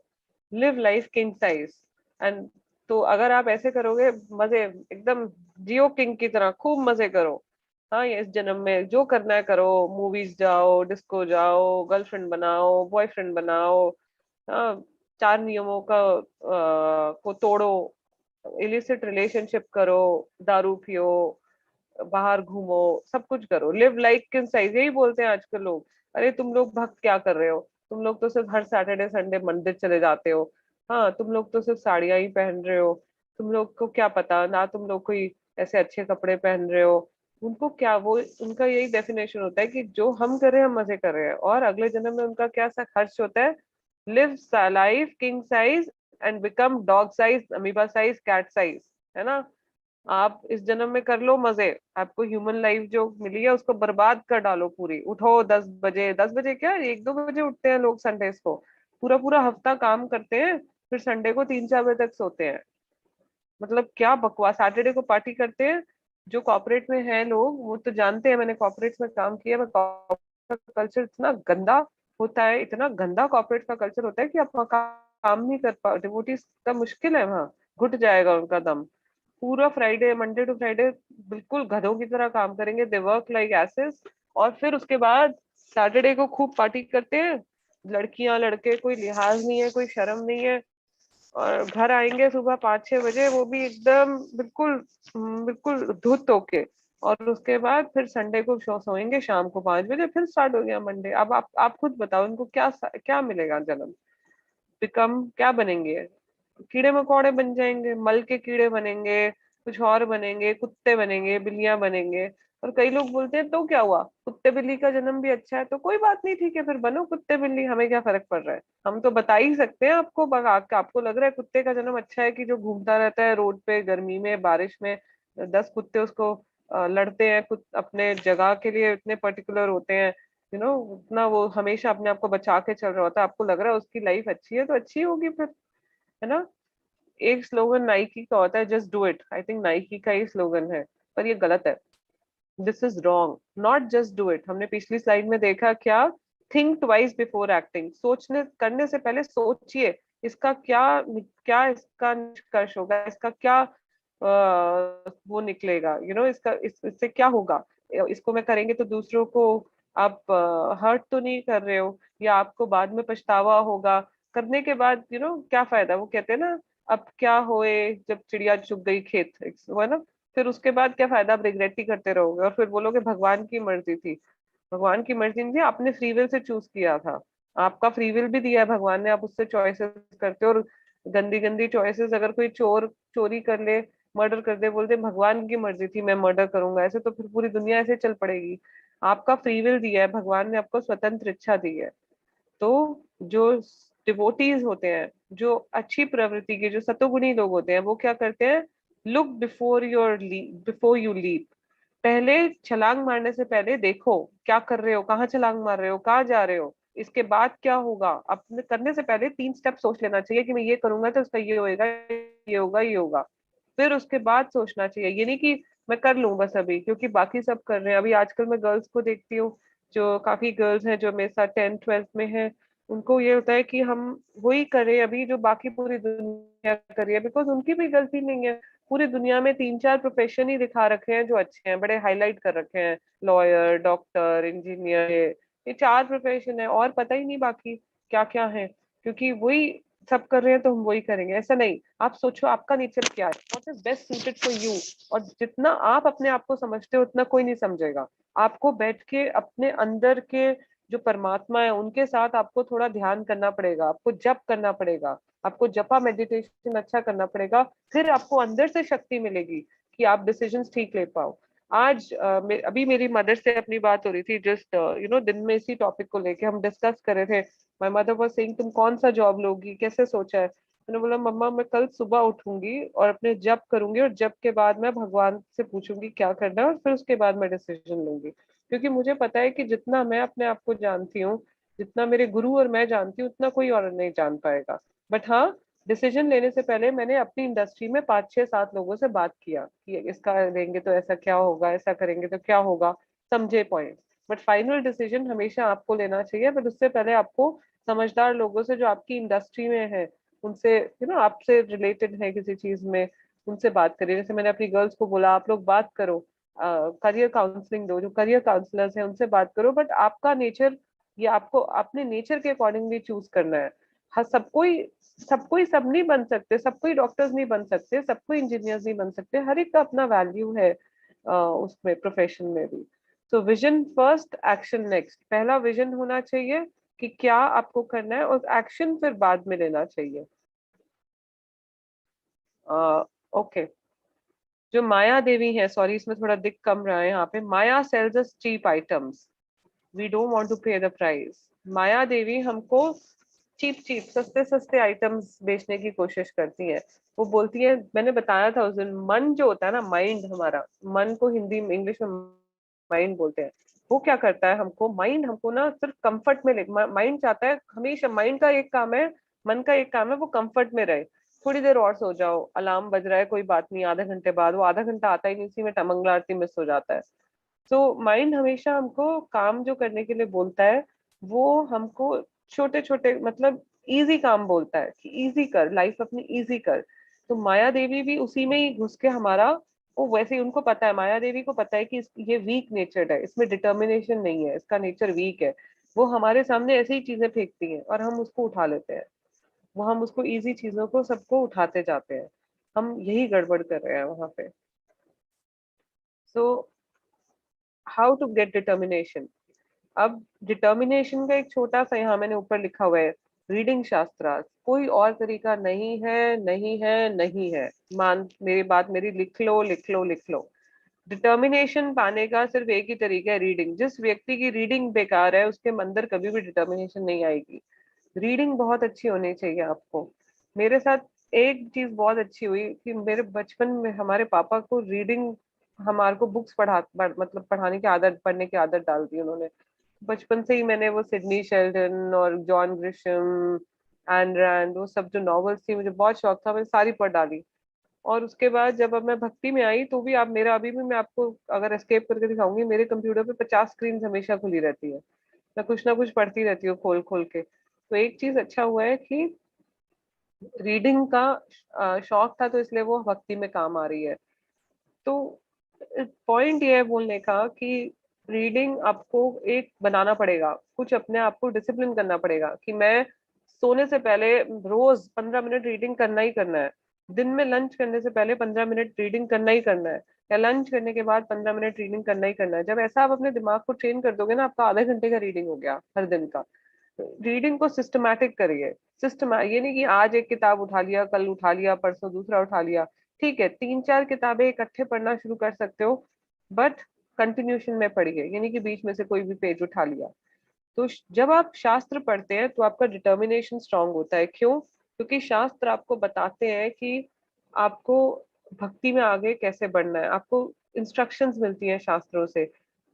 live life king size. And तो अगर आप ऐसे करोगे, मजे एकदम जियो किंग की तरह खूब मजे करो। हाँ, ये इस जन्म में जो करना है करो, मूवीज जाओ, डिस्को जाओ, गर्लफ्रेंड बनाओ, बॉयफ्रेंड बनाओ। हाँ, 4 नियमों को तोड़ो, इलिसिट रिलेशनशिप करो, दारू पियो, बाहर घूमो, सब कुछ करो, लिव लाइक किंग साइज, यही बोलते हैं आजकल लोग। अरे तुम लोग भक्त क्या कर रहे हो? तुम लोग तो सिर्फ हर सैटरडे संडे मंदिर चले जाते हो। हाँ, तुम लोग तो सिर्फ साड़ियां ही पहन रहे हो। तुम लोग को क्या पता ना, तुम लोग कोई ऐसे अच्छे कपड़े पहन रहे हो। उनको क्या, वो उनका यही डेफिनेशन होता है कि जो हम कर रहे हैं हम मजे कर रहे हैं, और अगले जन्म में उनका क्या सा खर्च होता है, live life king size and become dog size, amoeba size, cat size, है ना? आप इस जन्म में कर लो मजे, आपको ह्यूमन लाइफ जो मिली है उसको बर्बाद कर डालो पूरी। उठो 10 बजे, 10 बजे क्या, 1-2 बजे उठते हैं लोग संडेज को, पूरा पूरा हफ्ता काम करते हैं, फिर संडे को 3-4 बजे तक सोते हैं। मतलब क्या बकवास, सैटरडे को पार्टी करते हैं। जो कॉर्पोरेट में है लोग वो तो जानते हैं, मैंने कॉर्पोरेट में काम किया, मैं कॉर्पोरेट का कल्चर इतना गंदा होता है, इतना गंदा कॉर्पोरेट का कल्चर होता है कि आप वहाँ काम नहीं कर पाओ, डिवोटीज का मुश्किल है वहाँ, घुट जाएगा उनका दम। पूरा फ्राइडे, मंडे टू फ्राइडे बिल्कुल गधों की तरह काम करेंगे, दे वर्क लाइक एसेस। और फिर उसके बाद सैटरडे को खूब पार्टी करते हैं, लड़कियां लड़के कोई लिहाज नहीं है, कोई शर्म नहीं है। और घर आएंगे सुबह 5-6 बजे, वो भी एकदम बिल्कुल बिल्कुल धुत होके। और उसके बाद फिर संडे को सोएंगे, शाम को 5 बजे फिर स्टार्ट हो गया मंडे। अब आप खुद बताओ इनको क्या क्या मिलेगा जन्म, बिकम क्या बनेंगे? कीड़े मकोड़े बन जाएंगे, मल के कीड़े बनेंगे, कुछ और बनेंगे, कुत्ते बनेंगे, बिल्लियां बनेंगे। और कई लोग बोलते हैं तो क्या हुआ, कुत्ते बिल्ली का जन्म भी अच्छा है तो कोई बात नहीं, ठीक है फिर बनो कुत्ते बिल्ली, हमें क्या फर्क पड़ रहा है? हम तो बता ही सकते हैं आपको, आपको लग रहा है कुत्ते का जन्म अच्छा है कि जो घूमता रहता है रोड पे गर्मी में बारिश में, 10 कुत्ते उसको लड़ते हैं, अपने जगह के लिए इतने पर्टिकुलर होते हैं, उतना वो हमेशा अपने आप को बचा के चल रहा होता है। आपको लग रहा है उसकी लाइफ अच्छी है तो अच्छी होगी फिर, है ना? एक स्लोगन नाइकी का होता है, just do it, I think Nike का ही स्लोगन है, पर ये गलत है। This is wrong, not just do it. हमने पिछली स्लाइड में देखा क्या, थिंक ट्वाइस बिफोर एक्टिंग, सोचने करने से पहले सोचिए इसका क्या, क्या इसका निष्कर्ष होगा, इसका क्या वो निकलेगा, इसका इससे क्या होगा। इसको मैं करेंगे तो दूसरों को आप हर्ट तो नहीं कर रहे हो, या आपको बाद में पछतावा होगा करने के बाद, क्या फायदा। वो कहते हैं ना, अब क्या होए जब चिड़िया चुग गई खेत, वो है ना, फिर उसके बाद क्या फायदा, आप रिग्रेट ही करते रहोगे और फिर बोलोगे भगवान की मर्जी थी। भगवान की मर्जी नहीं थी, आपने फ्री विल से चूज किया था, आपका फ्री विल भी दिया है भगवान ने, आप उससे चॉइसेस करते हो। और गंदी गंदी चॉइसेस, अगर कोई चोर चोरी कर ले, मर्डर कर दे, बोलते भगवान की मर्जी थी मैं मर्डर करूंगा, ऐसे तो फिर पूरी दुनिया ऐसे चल पड़ेगी। आपका फ्री विल दिया है भगवान ने, आपको स्वतंत्र इच्छा दी है। तो जो डिवोटीज होते हैं, जो अच्छी प्रवृत्ति के, जो सतोगुणी लोग होते हैं, वो क्या करते हैं, लुक बिफोर यू लीप, पहले छलांग मारने से पहले देखो क्या कर रहे हो, कहाँ छलांग मार रहे हो, कहाँ जा रहे हो, इसके बाद क्या होगा। अपने करने से पहले 3 स्टेप सोच लेना चाहिए कि मैं ये करूंगा तो उसका ये होएगा, ये होगा, ये होगा। फिर उसके बाद सोचना चाहिए, ये नहीं कि मैं कर लूं बस अभी क्योंकि बाकी सब कर रहे हैं। अभी आजकल मैं गर्ल्स को देखती हूँ, जो काफी गर्ल्स हैं जो मेरे साथ 10th 12th में है, उनको ये होता है कि हम वही करें अभी जो बाकी पूरी दुनिया कर रही है, बिकॉज उनकी भी गलती नहीं है। पूरी दुनिया में 3-4 प्रोफेशन ही दिखा रखे हैं जो अच्छे हैं, बड़े हाईलाइट कर रखे हैं, लॉयर, डॉक्टर, इंजीनियर, ये 4 प्रोफेशन है, और पता ही नहीं बाकी क्या क्या है। क्योंकि वही सब कर रहे हैं तो हम वही करेंगे, ऐसा नहीं। आप सोचो आपका नेचर क्या है, what is best suited for you. और जितना आप अपने आप को समझते हो उतना कोई नहीं समझेगा। आपको बैठ के अपने अंदर के जो परमात्मा है उनके साथ आपको थोड़ा ध्यान करना पड़ेगा, आपको जप करना पड़ेगा, आपको जपा मेडिटेशन अच्छा करना पड़ेगा, फिर आपको अंदर से शक्ति मिलेगी कि आप डिसीजंस ठीक ले पाओ। आज अभी मेरी मदर से अपनी बात हो रही थी, जस्ट दिन में इसी टॉपिक को लेके हम डिस्कस कर रहे थे। माय मदर वाज सेइंग तुम कौन सा जॉब लोगी, कैसे सोचा है? मैंने बोला मम्मा मैं कल सुबह उठूंगी और अपने जप करूंगी, और जप के बाद मैं भगवान से पूछूंगी क्या करना है, और फिर उसके बाद मैं डिसीजन लूंगी। क्योंकि मुझे पता है कि जितना मैं अपने आप को जानती हूँ, जितना मेरे गुरु और मैं जानती हूँ, उतना कोई और नहीं जान पाएगा। बट हाँ, डिसीजन लेने से पहले मैंने अपनी इंडस्ट्री में 5 6 7 लोगों से बात किया कि इसका लेंगे तो ऐसा क्या होगा, ऐसा करेंगे तो क्या होगा, समझे पॉइंट। बट फाइनल डिसीजन हमेशा आपको लेना चाहिए, बट उससे पहले आपको समझदार लोगों से जो आपकी इंडस्ट्री में है, उनसे आपसे रिलेटेड है किसी चीज में, उनसे बात करिए। जैसे मैंने अपनी गर्ल्स को बोला आप लोग बात करो, करियर काउंसलिंग दो, जो करियर काउंसलर्स हैं उनसे बात करो, बट आपका नेचर, ये आपको अपने नेचर के अकॉर्डिंगली चूज करना है। हाँ, सब कोई सब नहीं बन सकते, सब कोई डॉक्टर्स नहीं बन सकते, सब कोई इंजीनियर्स नहीं बन सकते, हर एक का अपना वैल्यू है उसमें, प्रोफेशन में भी। तो विजन फर्स्ट, एक्शन नेक्स्ट। पहला विजन होना चाहिए कि क्या आपको करना है, और एक्शन फिर बाद में लेना चाहिए। ओके, जो माया देवी है, सॉरी इसमें थोड़ा दिख कम रहा है यहाँ पे, माया sells us cheap items, we don't want to pay the price. Maya Devi हमको चीप चीप सस्ते सस्ते आइटम्स बेचने की कोशिश करती है। वो बोलती है, मैंने बताया था उस दिन, मन जो होता है ना, माइंड हमारा, मन को हिंदी में इंग्लिश में माइंड बोलते हैं, वो क्या करता है हमको, माइंड हमको ना सिर्फ कंफर्ट में ले, माइंड चाहता है हमेशा, माइंड का एक काम है, मन का एक काम है, वो कंफर्ट में रहे। थोड़ी देर और सो जाओ, अलार्म बज रहा है कोई बात नहीं, आधा घंटे बाद, वो आधा घंटा आता ही नहीं, इसी में मंगला आरती मिस हो जाता है। तो माइंड हमेशा हमको काम जो करने के लिए बोलता है, वो हमको छोटे छोटे मतलब इजी काम बोलता है कि इजी कर, लाइफ अपनी इजी कर। तो माया देवी भी उसी में ही घुस के हमारा, वो वैसे ही उनको पता है, माया देवी को पता है कि ये वीक नेचर्ड है, इसमें डिटर्मिनेशन नहीं है, इसका नेचर वीक है। वो हमारे सामने ऐसी ही चीजें फेंकती हैं और हम उसको उठा लेते हैं, वो हम उसको इजी चीजों को सबको उठाते जाते हैं। हम यही गड़बड़ कर रहे हैं वहां पे। So how to get determination. अब डिटर्मिनेशन का एक छोटा सा यहाँ मैंने ऊपर लिखा हुआ है, रीडिंग शास्त्रास, कोई और तरीका नहीं है, नहीं है, नहीं है। मान मेरी बात, मेरी लिख लो लिख लो लिख लो। डिटर्मिनेशन पाने का सिर्फ एक ही तरीका है, रीडिंग। जिस व्यक्ति की रीडिंग बेकार है, उसके अंदर कभी भी डिटर्मिनेशन नहीं आएगी। रीडिंग बहुत अच्छी होनी चाहिए आपको। मेरे साथ एक चीज बहुत अच्छी हुई कि मेरे बचपन में हमारे पापा को रीडिंग, हमारे को बुक्स मतलब पढ़ाने की आदत, पढ़ने की आदत डाल दी उन्होंने। बचपन से ही मैंने वो सिडनी शेल्डन और जॉन ग्रिशम, एंड रैंड, वो सब जो नॉवेल्स थी, मुझे बहुत शौक था, मैंने सारी पढ़ डाली। और उसके बाद जब अब मैं भक्ति में आई, तो भी आप मेरा, अभी भी मैं आपको अगर एस्केप करके दिखाऊंगी, मेरे कंप्यूटर पे 50 स्क्रीन हमेशा खुली रहती है, मैं कुछ ना कुछ पढ़ती रहती हूँ खोल खोल के। तो एक चीज अच्छा हुआ है कि रीडिंग का शौक था, तो इसलिए वो भक्ति में काम आ रही है। तो पॉइंट ये है बोलने का कि रीडिंग आपको एक बनाना पड़ेगा, कुछ अपने आप को डिसिप्लिन करना पड़ेगा कि मैं सोने से पहले रोज 15 मिनट रीडिंग करना ही करना है। दिन में लंच करने से पहले 15 मिनट रीडिंग करना ही करना है, या लंच करने के बाद 15 मिनट रीडिंग करना ही करना है। जब ऐसा आप अपने दिमाग को ट्रेन कर दोगे ना, आपका आधे घंटे का रीडिंग हो गया हर दिन का। रीडिंग को सिस्टमैटिक करिए। ये नहीं कि आज एक किताब उठा लिया, कल उठा लिया, परसों दूसरा उठा लिया। ठीक है, 3 4 किताबें इकट्ठे पढ़ना शुरू कर सकते हो, बट कंटिन्यूशन में पढ़िए, यानी कि बीच में से कोई भी पेज उठा लिया। तो जब आप शास्त्र पढ़ते हैं तो आपका डिटर्मिनेशन स्ट्रांग होता है। क्यों? क्योंकि शास्त्र आपको बताते हैं कि आपको भक्ति में आगे कैसे बढ़ना है, आपको इंस्ट्रक्शंस मिलती हैं शास्त्रों से।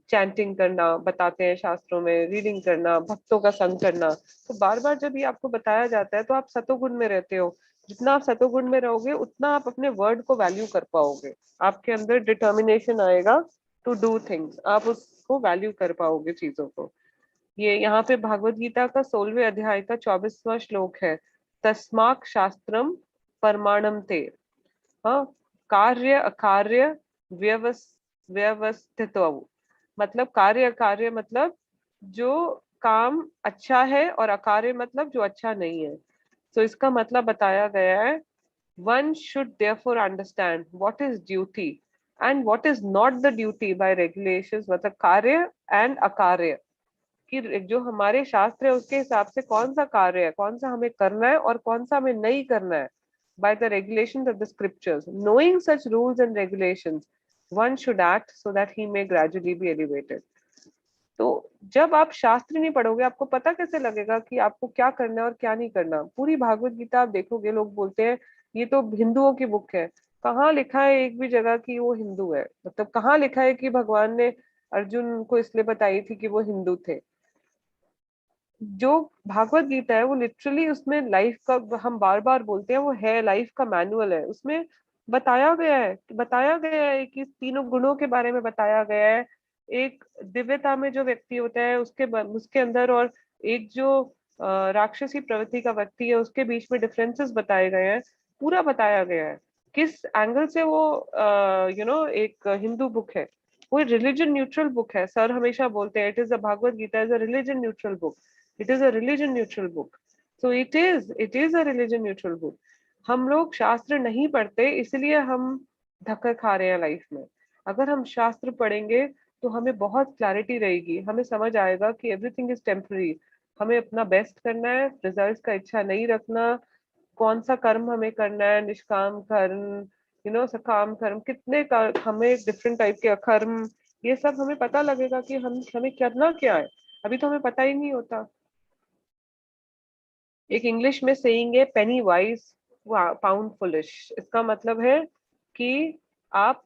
चैंटिंग करना बताते हैं शास्त्रों में, रीडिंग करना, भक्तों का संग करना। तो बार बार जब ये आपको बताया जाता है, तो आप सतोगुण में रहते हो। जितना आप सतोगुण में रहोगे, उतना आप अपने वर्ड को वैल्यू कर पाओगे, आपके अंदर डिटर्मिनेशन आएगा टू डू थिंग्स, आप उसको वैल्यू कर पाओगे चीजों को। ये यहाँ पे भागवत गीता का 16वें अध्याय का 24वां श्लोक है, तस्माक शास्त्रम परमाणम ते। हाँ, कार्य अकार्य व्यवस्थित, मतलब कार्य अकार्य मतलब जो काम अच्छा है, और अकार्य मतलब जो अच्छा नहीं है। तो इसका मतलब बताया गया है, one should therefore understand what is duty and what is not the duty by regulations, मतलब कार्य एंड अकार्य, कि जो हमारे शास्त्र है उसके हिसाब से कौन सा कार्य है, कौन सा हमें करना है और कौन सा हमें नहीं करना है, by the regulations of the scriptures. Knowing such rules and regulations, one should act so that he may gradually be elevated. तो जब आप शास्त्र नहीं पढ़ोगे आपको पता कैसे लगेगा कि आपको क्या करना है और क्या नहीं करना। पूरी भागवत गीता आप देखोगे, लोग बोलते हैं ये तो हिंदुओं की बुक है। कहाँ लिखा है एक भी जगह कि वो हिंदू है? मतलब कहाँ लिखा है कि भगवान ने अर्जुन को इसलिए बताई थी कि वो हिंदू थे? जो भागवत गीता है वो लिटरली उसमें लाइफ का, हम बार बार बोलते हैं, वो है लाइफ का मैनुअल है। उसमें बताया गया है कि तीनों गुणों के बारे में बताया गया है। एक दिव्यता में जो व्यक्ति होता है उसके अंदर, और एक जो राक्षसी प्रवृत्ति का व्यक्ति है उसके बीच में डिफरेंसेस बताए गए हैं। पूरा बताया गया है किस एंगल से वो एक हिंदू बुक है। वो रिलीजन न्यूट्रल बुक है। सर हमेशा बोलते हैं it is a Bhagavad Gita is a religion neutral book. It is a religion neutral book. So it is a religion neutral book. हम लोग शास्त्र नहीं पढ़ते इसलिए हम धक्का खा रहे हैं लाइफ में। अगर हम शास्त्र पढ़ेंगे तो हमें बहुत क्लैरिटी रहेगी, हमें समझ आएगा कि एवरीथिंग इज टेम्पररी। हमें अपना बेस्ट करना है, रिजल्ट्स का इच्छा नहीं रखना। कौन सा कर्म हमें करना है, निष्काम कर्म, सकाम कर्म, हमें डिफरेंट टाइप के अकर्म, ये सब हमें पता लगेगा कि हमें करना क्या है। अभी तो हमें पता ही नहीं होता। एक इंग्लिश में सेइंग है पेनी वाइज पाउंड फुलिश। इसका मतलब है कि आप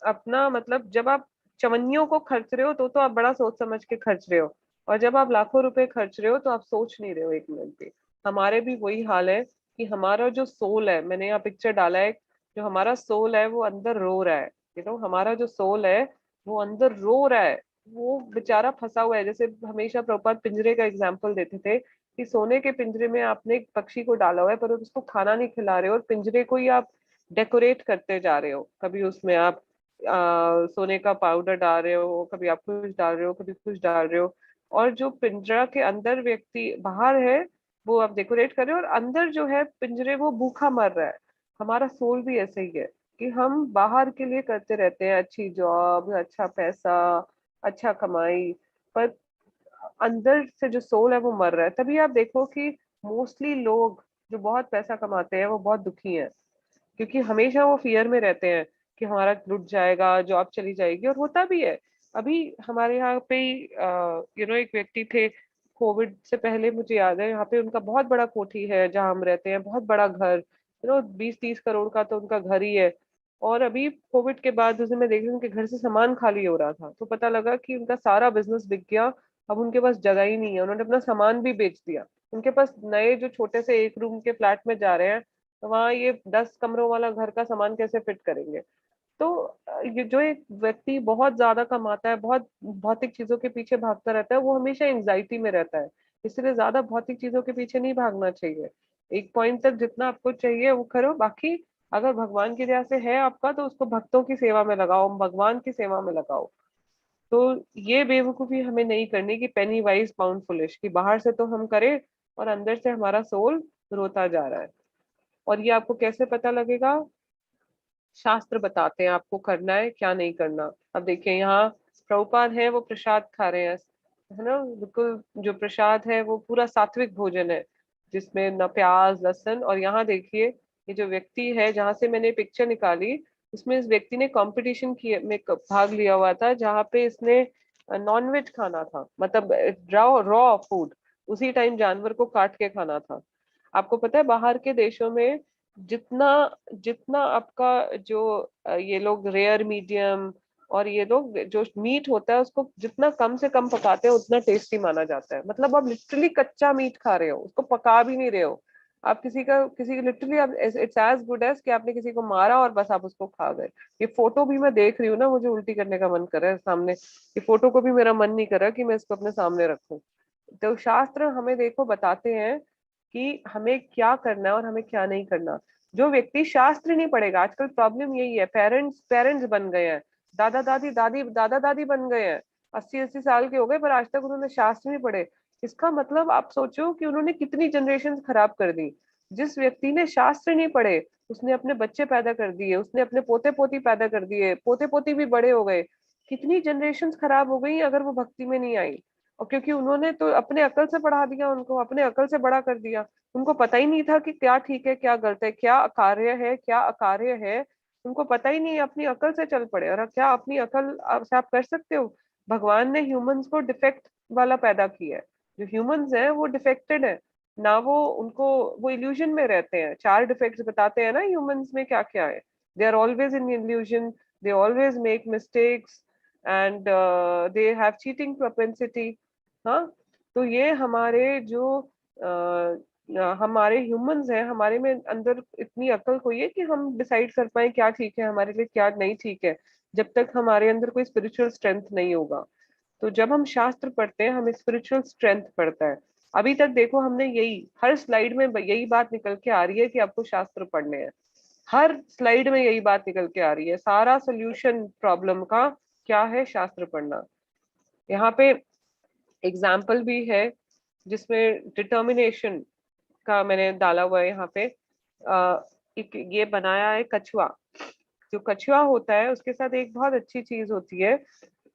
अपना, मतलब जब आप चवन्नियों को खर्च रहे हो तो आप बड़ा सोच समझ के खर्च रहे हो, और जब आप लाखों रुपए खर्च रहे हो तो आप सोच नहीं रहे हो एक मिनट भी। हमारे भी वही हाल है कि हमारा जो सोल है, मैंने यहाँ पिक्चर डाला है, जो हमारा सोल है वो अंदर रो रहा है। हमारा जो सोल है वो अंदर रो रहा है, वो बेचारा फंसा हुआ है। जैसे हमेशा प्रभुपाद पिंजरे का एग्जाम्पल देते थे कि सोने के पिंजरे में आपने एक पक्षी को डाला हुआ है पर उसको खाना नहीं खिला रहे हो, और पिंजरे को ही आप डेकोरेट करते जा रहे हो। कभी उसमें आप सोने का पाउडर डाल रहे हो, कभी आप कुछ डाल रहे हो, कभी कुछ डाल रहे हो, और जो पिंजरा के अंदर व्यक्ति बाहर है वो आप डेकोरेट कर रहे हो, और अंदर जो है पिंजरे वो भूखा मर रहा है। हमारा सोल भी ऐसे ही है कि हम बाहर के लिए करते रहते हैं, अच्छी जॉब, अच्छा पैसा, अच्छा कमाई, पर अंदर से जो सोल है वो मर रहा है। तभी आप देखो कि मोस्टली लोग जो बहुत पैसा कमाते हैं वो बहुत दुखी हैं, क्योंकि हमेशा वो फियर में रहते हैं कि हमारा लुट जाएगा, जॉब चली जाएगी। और होता भी है। अभी हमारे यहाँ पे एक व्यक्ति थे, कोविड से पहले, मुझे याद है, यहाँ पे उनका बहुत बड़ा कोठी है जहाँ हम रहते हैं, बहुत बड़ा घर, 20-30 करोड़ का तो उनका घर ही है। और अभी कोविड के बाद उस दिन मैं देख रही हूँ उनके घर से सामान खाली हो रहा था, तो पता लगा कि उनका सारा बिजनेस बिक गया। अब उनके पास जगह ही नहीं है, उन्होंने अपना सामान भी बेच दिया। उनके पास नए जो छोटे से एक रूम के फ्लैट में जा रहे हैं, तो वहां ये 10 कमरों वाला घर का सामान कैसे फिट करेंगे? तो ये जो एक व्यक्ति बहुत ज्यादा कमाता है, बहुत भौतिक चीजों के पीछे भागता रहता है, वो हमेशा एंजाइटी में रहता है। इसलिए ज्यादा भौतिक चीजों के पीछे नहीं भागना चाहिए। एक पॉइंट तक जितना आपको चाहिए वो करो, बाकी अगर भगवान की दया से है आपका तो उसको भक्तों की सेवा में लगाओ, भगवान की सेवा में लगाओ। तो ये बेवकूफी हमें नहीं करनी कि पेनी वाइज पाउंड फुलिश, कि बाहर से तो हम करें और अंदर से हमारा सोल रोता जा रहा है। और ये आपको कैसे पता लगेगा? शास्त्र बताते हैं आपको करना है क्या नहीं करना। अब देखिए यहाँ प्रभुपाद है, वो प्रसाद खा रहे हैं, है ना? बिल्कुल जो प्रसाद है वो पूरा सात्विक भोजन है जिसमें न प्याज लहसुन। और यहाँ देखिए ये जो व्यक्ति है, जहाँ से मैंने पिक्चर निकाली, उसमें इस व्यक्ति ने कंपटीशन किए में भाग लिया हुआ था, जहाँ पे इसने नॉनवेज खाना था, मतलब रॉ फूड, उसी टाइम जानवर को काट के खाना था। आपको पता है बाहर के देशों में जितना जितना आपका जो ये लोग रेयर मीडियम, और ये लोग जो मीट होता है उसको जितना कम से कम पकाते हैं उतना टेस्टी माना जाता है। मतलब आप लिटरली कच्चा मीट खा रहे हो, उसको पका भी नहीं रहे हो। आप किसी लिटरली आप, इट्स एज गुड एज कि आपने किसी को मारा और बस आप उसको खा गए। ये फोटो भी मैं देख रही हूँ ना, मुझे उल्टी करने का मन कर रहा है सामने। ये फोटो को भी मेरा मन नहीं कर रहा कि मैं इसको अपने सामने रखूं। तो शास्त्र हमें देखो बताते हैं कि हमें क्या करना है और हमें क्या नहीं करना। जो व्यक्ति शास्त्र नहीं पढ़ेगा, आजकल प्रॉब्लम यही है, पेरेंट्स पेरेंट्स बन गए हैं, दादा दादी बन गए हैं, 80-80 साल के हो गए पर आज तक उन्होंने शास्त्र नहीं पढ़े। इसका मतलब आप सोचो कि उन्होंने कितनी जनरेशन खराब कर दी। जिस व्यक्ति ने शास्त्र नहीं पढ़े उसने अपने बच्चे पैदा कर दिए, उसने अपने पोते पोती पैदा कर दिए, पोते पोती भी बड़े हो गए, कितनी जनरेशन खराब हो गई अगर वो भक्ति में नहीं आई। और क्योंकि उन्होंने तो अपने अकल से पढ़ा दिया, उनको अपने अकल से बड़ा कर दिया, उनको पता ही नहीं था कि क्या ठीक है क्या गलत है, क्या कार्य है क्या अकार्य है, उनको पता ही नहीं, अपनी अकल से चल पड़े। और क्या अपनी अकल से आप कर सकते हो? भगवान ने ह्यूमंस को डिफेक्ट वाला पैदा किया है, जो ह्यूमंस हैं वो डिफेक्टेड है ना, वो उनको वो इल्यूजन में रहते हैं। 4 डिफेक्ट्स बताते हैं ना ह्यूमंस में क्या क्या है। They are always in illusion, they always make mistakes, and they have cheating propensity. हाँ, तो ये हमारे जो हमारे ह्यूमंस हैं, हमारे में अंदर इतनी अकल हुई है कि हम डिसाइड कर पाए क्या ठीक है हमारे लिए क्या नहीं ठीक है, जब तक हमारे अंदर कोई स्पिरिचुअल स्ट्रेंथ नहीं होगा। तो जब हम शास्त्र पढ़ते हैं हमें स्पिरिचुअल स्ट्रेंथ पड़ता है। अभी तक देखो हमने यही हर स्लाइड में यही बात निकल के आ रही है कि आपको शास्त्र पढ़ने हैं, हर स्लाइड में यही बात निकल के आ रही है। सारा सोल्यूशन प्रॉब्लम का क्या है? शास्त्र पढ़ना। यहाँ पे एग्जाम्पल भी है जिसमें डिटर्मिनेशन का मैंने डाला हुआ है यहाँ पे। एक ये बनाया है कछुआ। जो कछुआ होता है उसके साथ एक बहुत अच्छी चीज होती है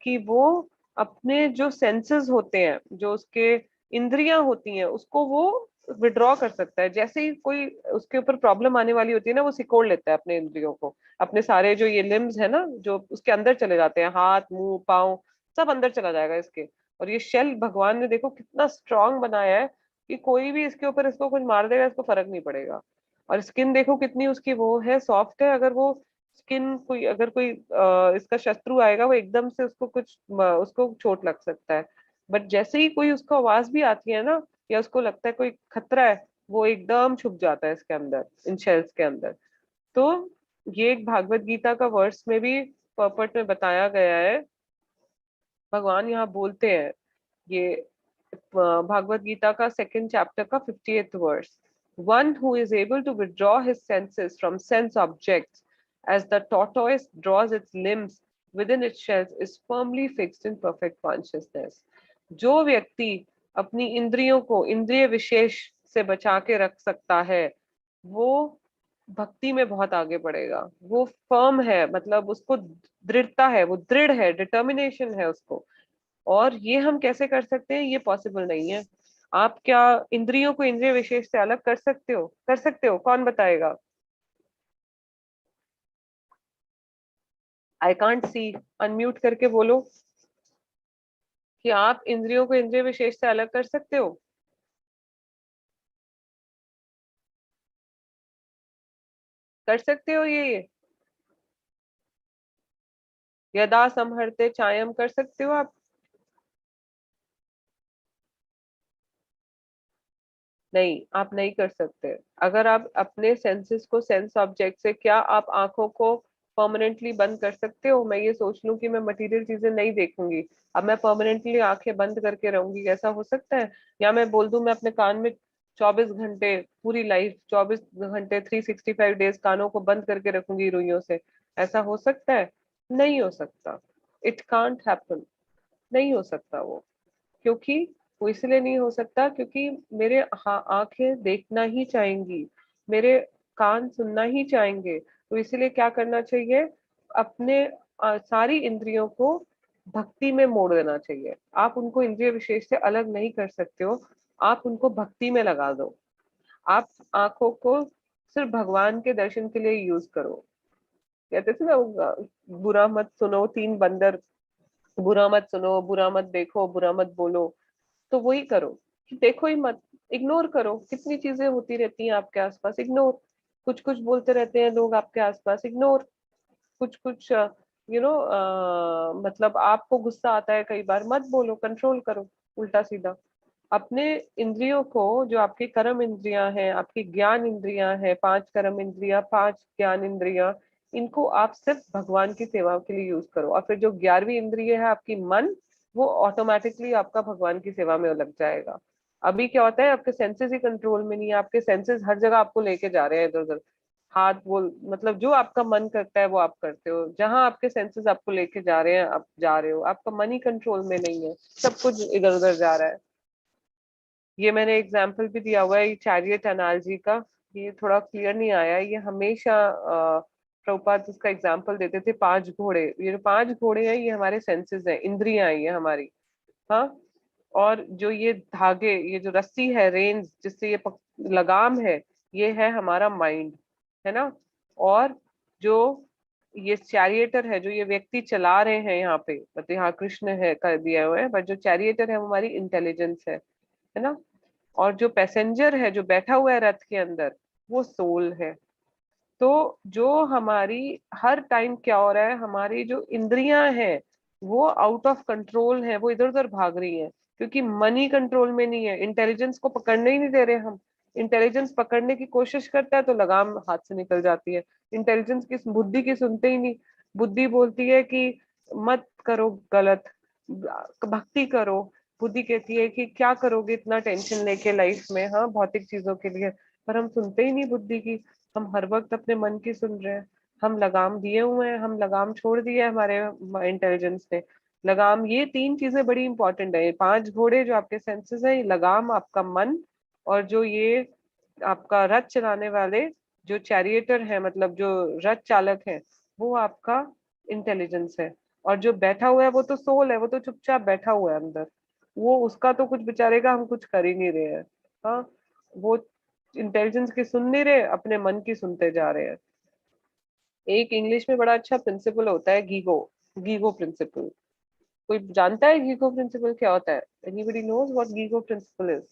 कि वो अपने जो सेंसेस होते हैं, जो उसके इंद्रियां होती हैं, उसको वो विड्रॉ कर सकता है। जैसे ही कोई उसके ऊपर प्रॉब्लम आने वाली होती है ना, वो सिकोड़ लेता है अपने इंद्रियों को, अपने सारे जो ये लिम्स है ना जो उसके अंदर चले जाते हैं, हाथ मुंह पाँव सब अंदर चला जाएगा इसके। और ये शेल भगवान ने देखो कितना स्ट्रांग बनाया है कि कोई भी इसके ऊपर इसको कुछ मार देगा इसको फर्क नहीं पड़ेगा। और स्किन देखो कितनी उसकी वो है, सॉफ्ट है। अगर वो स्किन कोई अगर कोई इसका शत्रु आएगा वो एकदम से उसको कुछ उसको चोट लग सकता है। बट जैसे ही कोई उसको आवाज भी आती है ना, या उसको लगता है कोई खतरा है, वो एकदम छुप जाता है इसके अंदर, इन शेल्स के अंदर। तो ये एक भागवत गीता का वर्स में भी पर्पट में बताया गया है। भगवान यहाँ बोलते हैं ये भागवत गीता का 2nd चैप्टर का 50th verse, one who is able to withdraw his senses from sense objects as the tortoise draws its limbs within its shells is firmly fixed in perfect consciousness। जो व्यक्ति अपनी इंद्रियों को इंद्रिय विशेष से बचा के रख सकता है वो भक्ति में बहुत आगे बढ़ेगा। वो फर्म है, मतलब उसको दृढ़ता है, वो दृढ़ है, डिटर्मिनेशन है उसको। और ये हम कैसे कर सकते हैं? ये पॉसिबल नहीं है। आप क्या इंद्रियों को इंद्रिय विशेष से अलग कर सकते हो? कर सकते हो? कौन बताएगा? आई कांट सी, अनम्यूट करके बोलो कि आप इंद्रियों को इंद्रिय विशेष से अलग कर सकते हो। कर सकते हो ये यदा संहरते चायम कर सकते हो आप? नहीं, आप नहीं कर सकते। अगर आप अपने सेंसेस को सेंस ऑब्जेक्ट से, क्या आप आंखों को परमानेंटली बंद कर सकते हो? मैं ये सोच लूं कि मैं मटेरियल चीजें नहीं देखूंगी, अब मैं परमानेंटली आंखें बंद करके रहूंगी, ऐसा हो सकता है? या मैं बोल दूं मैं अपने कान में 24 घंटे पूरी लाइफ 24 घंटे 365 डेज कानों को बंद करके रखूंगी रुइयों से, ऐसा हो सकता है? नहीं हो सकता। It can't happen. नहीं हो सकता वो। क्योंकि वो इसलिए नहीं हो सकता क्योंकि मेरे आंखें देखना ही चाहेंगी, मेरे कान सुनना ही चाहेंगे। तो इसलिए क्या करना चाहिए? अपने सारी इंद्रियों को भक्ति में मोड़ देना चाहिए। आप उनको इंद्रिय विशेष से अलग नहीं कर सकते हो, आप उनको भक्ति में लगा दो। आप आंखों को सिर्फ भगवान के दर्शन के लिए यूज करो। कहते थे ना बुरा मत सुनो 3 बंदर, बुरा मत सुनो, बुरा मत देखो, बुरा मत बोलो। तो वही करो कि देखो ही मत, इग्नोर करो। कितनी चीजें होती रहती हैं आपके आसपास, इग्नोर। कुछ कुछ बोलते रहते हैं लोग आपके आसपास, इग्नोर। कुछ कुछ मतलब आपको गुस्सा आता है कई बार, मत बोलो, कंट्रोल करो। उल्टा सीधा अपने इंद्रियों को, जो आपकी कर्म इंद्रियां हैं, आपकी ज्ञान इंद्रियां हैं, 5 कर्म इंद्रियां 5 ज्ञान इंद्रियां, इनको आप सिर्फ भगवान की सेवा के लिए यूज करो। और फिर जो 11वीं इंद्रिय है आपकी मन, वो ऑटोमेटिकली आपका भगवान की सेवा में लग जाएगा। अभी क्या होता है, आपके सेंसेस ही कंट्रोल में नहीं है, आपके सेंसेस हर जगह आपको लेके जा रहे हैं इधर उधर। हाथ बोल मतलब जो आपका मन करता है वो आप करते हो, जहां आपके सेंसेस आपको लेके जा रहे हैं आप जा रहे हो, आपका मन ही कंट्रोल में नहीं है, सब कुछ इधर उधर जा रहा है। ये मैंने एग्जाम्पल भी दिया हुआ है चैरियट एनालॉजी का। ये थोड़ा क्लियर नहीं आया है, ये हमेशा प्रभुपाद इसका एग्जाम्पल देते थे 5 घोड़े। ये जो 5 घोड़े हैं ये हमारे सेंसेस हैं, इंद्रियां हैं ये हमारी। हाँ, और जो ये धागे, ये जो रस्सी है, रेंज जिससे ये लगाम है, ये है हमारा माइंड, है ना। और जो ये चैरिएटर है, जो ये व्यक्ति चला रहे हैं यहाँ पे, मतलब यहाँ कृष्ण है कर दिया हुआ है, बट जो चैरिएटर है वो हमारी इंटेलिजेंस है ना। और जो पैसेंजर है, जो बैठा हुआ है रथ के अंदर, वो सोल है। तो जो हमारी हर टाइम क्या हो रहा है, हमारी जो इंद्रियां हैं वो आउट ऑफ कंट्रोल है, वो इधर उधर भाग रही हैं, क्योंकि मनी कंट्रोल में नहीं है। इंटेलिजेंस को पकड़ने ही नहीं दे रहे हम। इंटेलिजेंस पकड़ने की कोशिश करता है तो लगाम हाथ से निकल जाती है। इंटेलिजेंस की, बुद्धि की सुनते ही नहीं। बुद्धि बोलती है कि मत करो गलत, भक्ति करो। बुद्धि कहती है कि क्या करोगे इतना टेंशन लेके लाइफ में, हाँ, भौतिक चीजों के लिए। पर हम सुनते ही नहीं बुद्धि की, हम हर वक्त अपने मन की सुन रहे हैं। हम लगाम दिए हुए हैं, हम लगाम छोड़ दिए हमारे इंटेलिजेंस ने। लगाम, ये तीन चीजें बड़ी इंपॉर्टेंट है। ये 5 घोड़े जो आपके सेंसेस है, लगाम आपका मन, और जो ये आपका रथ चलाने वाले जो चैरिएटर है, मतलब जो रथ चालक है, वो आपका इंटेलिजेंस है। और जो बैठा हुआ है वो तो सोल है, वो तो चुपचाप बैठा हुआ है अंदर। वो उसका तो कुछ बेचारे का हम कुछ कर ही नहीं रहे हैं। हाँ, वो इंटेलिजेंस की सुन नहीं रहे, अपने मन की सुनते जा रहे हैं। एक इंग्लिश में बड़ा अच्छा प्रिंसिपल होता है, गीगो, गीगो प्रिंसिपल। कोई जानता है गीगो प्रिंसिपल क्या होता है? Anybody knows what GIGO principle is?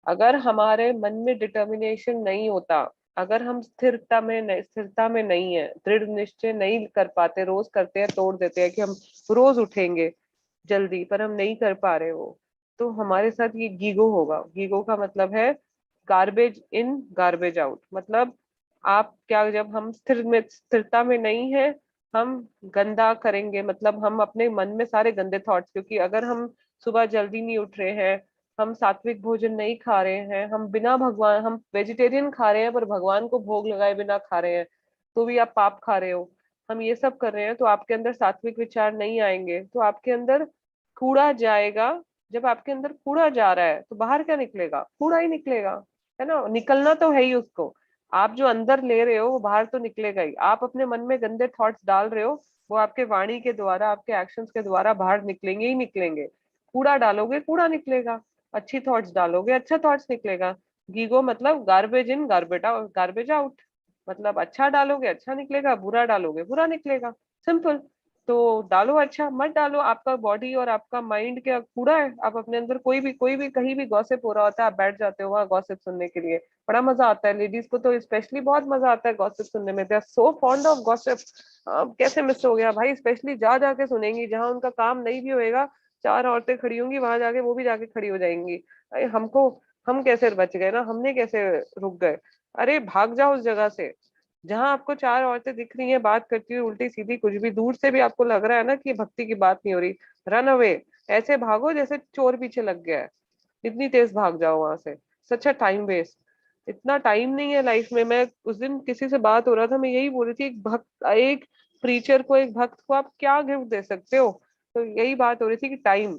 अगर हमारे मन में डिटर्मिनेशन नहीं होता, अगर हम स्थिरता में नहीं है, दृढ़ निश्चय नहीं कर पाते, रोज करते हैं, तोड़ देते हैं कि हम रोज उठेंगे जल्दी, पर हम नहीं कर पा रहे हो, तो हमारे साथ ये गीगो होगा। गीगो का मतलब है गार्बेज इन गार्बेज आउट। मतलब आप क्या, जब हम स्थिरता में नहीं है, हम गंदा करेंगे, मतलब हम अपने मन में सारे गंदे थॉट्स, क्योंकि अगर हम सुबह जल्दी नहीं उठ रहे हैं, हम सात्विक भोजन नहीं खा रहे हैं, हम बिना भगवान, हम वेजिटेरियन खा रहे हैं पर भगवान को भोग लगाए बिना खा रहे हैं, तो भी आप पाप खा रहे हो। हम ये सब कर रहे हैं तो आपके अंदर सात्विक विचार नहीं आएंगे, तो आपके अंदर कूड़ा जाएगा। जब आपके अंदर कूड़ा जा रहा है तो बाहर क्या निकलेगा? कूड़ा ही निकलेगा, है ना। निकलना तो है ही उसको। आप जो अंदर ले रहे हो वो बाहर तो निकलेगा ही। आप अपने मन में गंदे थॉट्स डाल रहे हो, वो आपके वाणी के द्वारा, आपके एक्शंस के द्वारा बाहर निकलेंगे ही निकलेंगे। कूड़ा डालोगे कूड़ा निकलेगा, अच्छी थॉट्स डालोगे अच्छा थॉट्स निकलेगा। गीगो मतलब गार्बेज इन गार्बेज आउट। मतलब अच्छा डालोगे अच्छा निकलेगा, बुरा डालोगे बुरा निकलेगा, सिंपल। तो डालो अच्छा, मत डालो। आपका बॉडी और आपका माइंड क्या कूड़ा है? आप अपने अंदर कोई भी कहीं भी गॉसिप हो रहा होता है, आप बैठ जाते हो वहां गॉसिप सुनने के लिए। बड़ा मजा आता है, लेडीज को तो स्पेशली बहुत मजा आता है गॉसिप सुनने में। They are so fond of gossip. कैसे मिस हो गया भाई? स्पेशली जा जाके सुनेंगी जहां उनका काम नहीं भी होएगा, 4 औरतें खड़ी होंगी वहां जाके, वो भी जाके खड़ी हो जाएंगी। अरे हमको, हम कैसे बच गए ना, हमने कैसे रुक गए? अरे भाग जाओ उस जगह से जहां आपको 4 औरतें दिख रही हैं बात करती हुई उल्टी सीधी, कुछ भी दूर से भी आपको लग रहा है ना कि भक्ति की बात नहीं हो रही, रन अवे। ऐसे भागो जैसे चोर पीछे लग गया है, इतनी तेज भाग जाओ वहां से। सच अ टाइम वेस्ट। इतना टाइम नहीं है लाइफ में। मैं उस दिन किसी से बात हो रहा था, मैं यही बोल रही थी, एक प्रीचर को, एक भक्त को आप क्या गिफ्ट दे सकते हो? तो यही बात हो रही थी कि टाइम,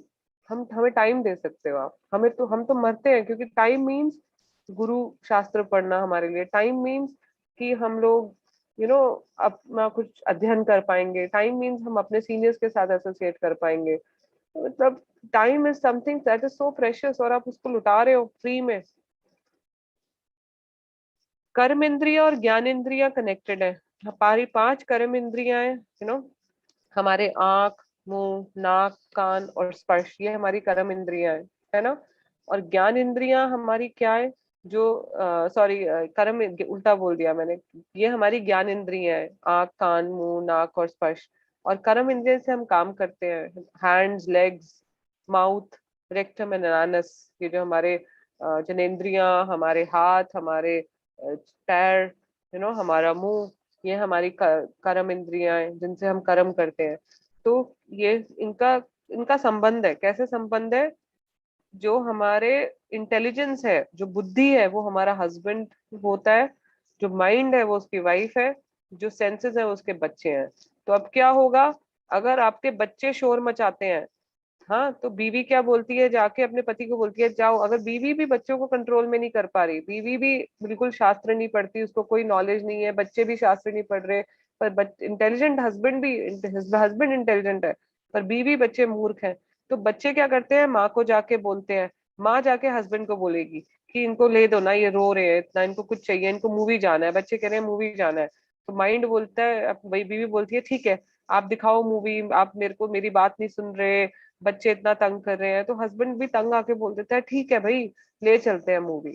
हम हमें टाइम दे सकते हो आप हमें। तो हम तो मरते हैं, क्योंकि टाइम मीन्स गुरु शास्त्र पढ़ना हमारे लिए, टाइम मीन्स कि हम लोग अपना कुछ अध्ययन कर पाएंगे, टाइम मीन्स हम अपने सीनियर्स के साथ एसोसिएट कर पाएंगे। तो मतलब time is something that is so precious, और आप उसको लुटा रहे हो फ्री में। कर्म इंद्रिय और ज्ञान इंद्रिया कनेक्टेड है। हमारी 5 कर्म इंद्रियां हैं, हमारे आंख, मुंह, नाक, कान और स्पर्श, ये हमारी कर्म इंद्रियां है ना। और ज्ञान इंद्रियां हमारी क्या है? जो सॉरी, कर्म उल्टा बोल दिया मैंने। ये हमारी ज्ञान इंद्रियां है, आंख, कान, मुंह, नाक और स्पर्श। और कर्म इंद्रिय से हम काम करते हैं, hands, legs, mouth, rectum and anus. ये जो हमारे जनेंद्रियां, हमारे हाथ, हमारे पैर, हमारा मुंह, ये हमारी कर्म इंद्रियां हैं जिनसे हम कर्म करते हैं। तो ये इनका इनका संबंध है। कैसे संबंध है? जो हमारे इंटेलिजेंस है, जो बुद्धि है, वो हमारा हस्बैंड होता है। जो माइंड है वो उसकी वाइफ है। जो सेंसेस है वो उसके बच्चे हैं। तो अब क्या होगा अगर आपके बच्चे शोर मचाते हैं? हाँ, तो बीवी क्या बोलती है? जाके अपने पति को बोलती है जाओ। अगर बीवी भी बच्चों को कंट्रोल में नहीं कर पा रही, बीवी भी बिल्कुल शास्त्र नहीं पढ़ती, उसको कोई नॉलेज नहीं है, बच्चे भी शास्त्र नहीं पढ़ रहे, पर इंटेलिजेंट हस्बैंड इंटेलिजेंट है, पर बीवी बच्चे मूर्ख हैं, तो बच्चे क्या करते हैं, माँ को जाके बोलते हैं, माँ जाके हस्बैंड को बोलेगी कि इनको ले दो ना, ये रो रहे हैं इतना, इनको कुछ चाहिए, इनको मूवी जाना है, बच्चे कह रहे हैं मूवी जाना है। तो माइंड बोलता है, अब वही बीवी बोलती है ठीक है आप दिखाओ मूवी, आप मेरे को मेरी बात नहीं सुन रहे, बच्चे इतना तंग कर रहे हैं, तो हस्बैंड भी तंग आके बोल देता है ठीक है भाई ले चलते हैं मूवी।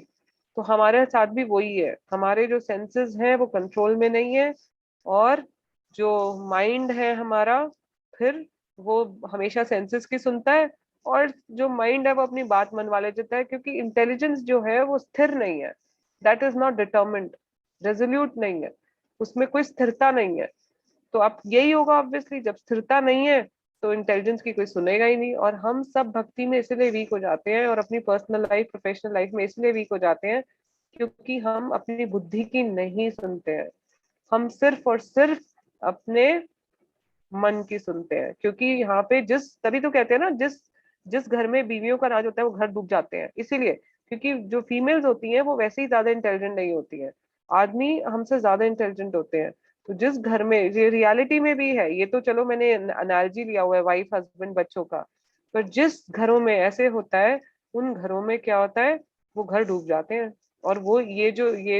तो हमारे साथ भी वही है, हमारे जो सेंसेस हैं वो कंट्रोल में नहीं है, और जो माइंड है हमारा, फिर वो हमेशा सेंसेस की सुनता है, और जो माइंड है वो अपनी बात मनवा ले जाता है, क्योंकि इंटेलिजेंस जो है वो स्थिर नहीं है, that is not determined, resolute नहीं है, उसमें कोई स्थिरता नहीं है। तो अब यही होगा ऑब्वियसली, जब स्थिरता नहीं है तो इंटेलिजेंस की कोई सुनेगा ही नहीं, और हम सब भक्ति में इसलिए वीक हो जाते हैं और अपनी पर्सनल लाइफ प्रोफेशनल लाइफ में इसलिए वीक हो जाते हैं क्योंकि हम अपनी बुद्धि की नहीं सुनते हैं, हम सिर्फ और सिर्फ अपने मन की सुनते हैं। क्योंकि यहाँ पे जिस, तभी तो कहते हैं ना, जिस जिस घर में बीवियों का राज होता है वो घर डूब जाते हैं, इसीलिए क्योंकि जो फीमेल्स होती हैं वो वैसे ही ज्यादा इंटेलिजेंट नहीं होती हैं, आदमी हमसे ज्यादा इंटेलिजेंट होते हैं। तो जिस घर में, ये रियलिटी में भी है, ये तो चलो मैंने एनालॉजी लिया हुआ है वाइफ हस्बैंड बच्चों का, पर जिस घरों में ऐसे होता है उन घरों में क्या होता है, वो घर डूब जाते हैं, और वो ये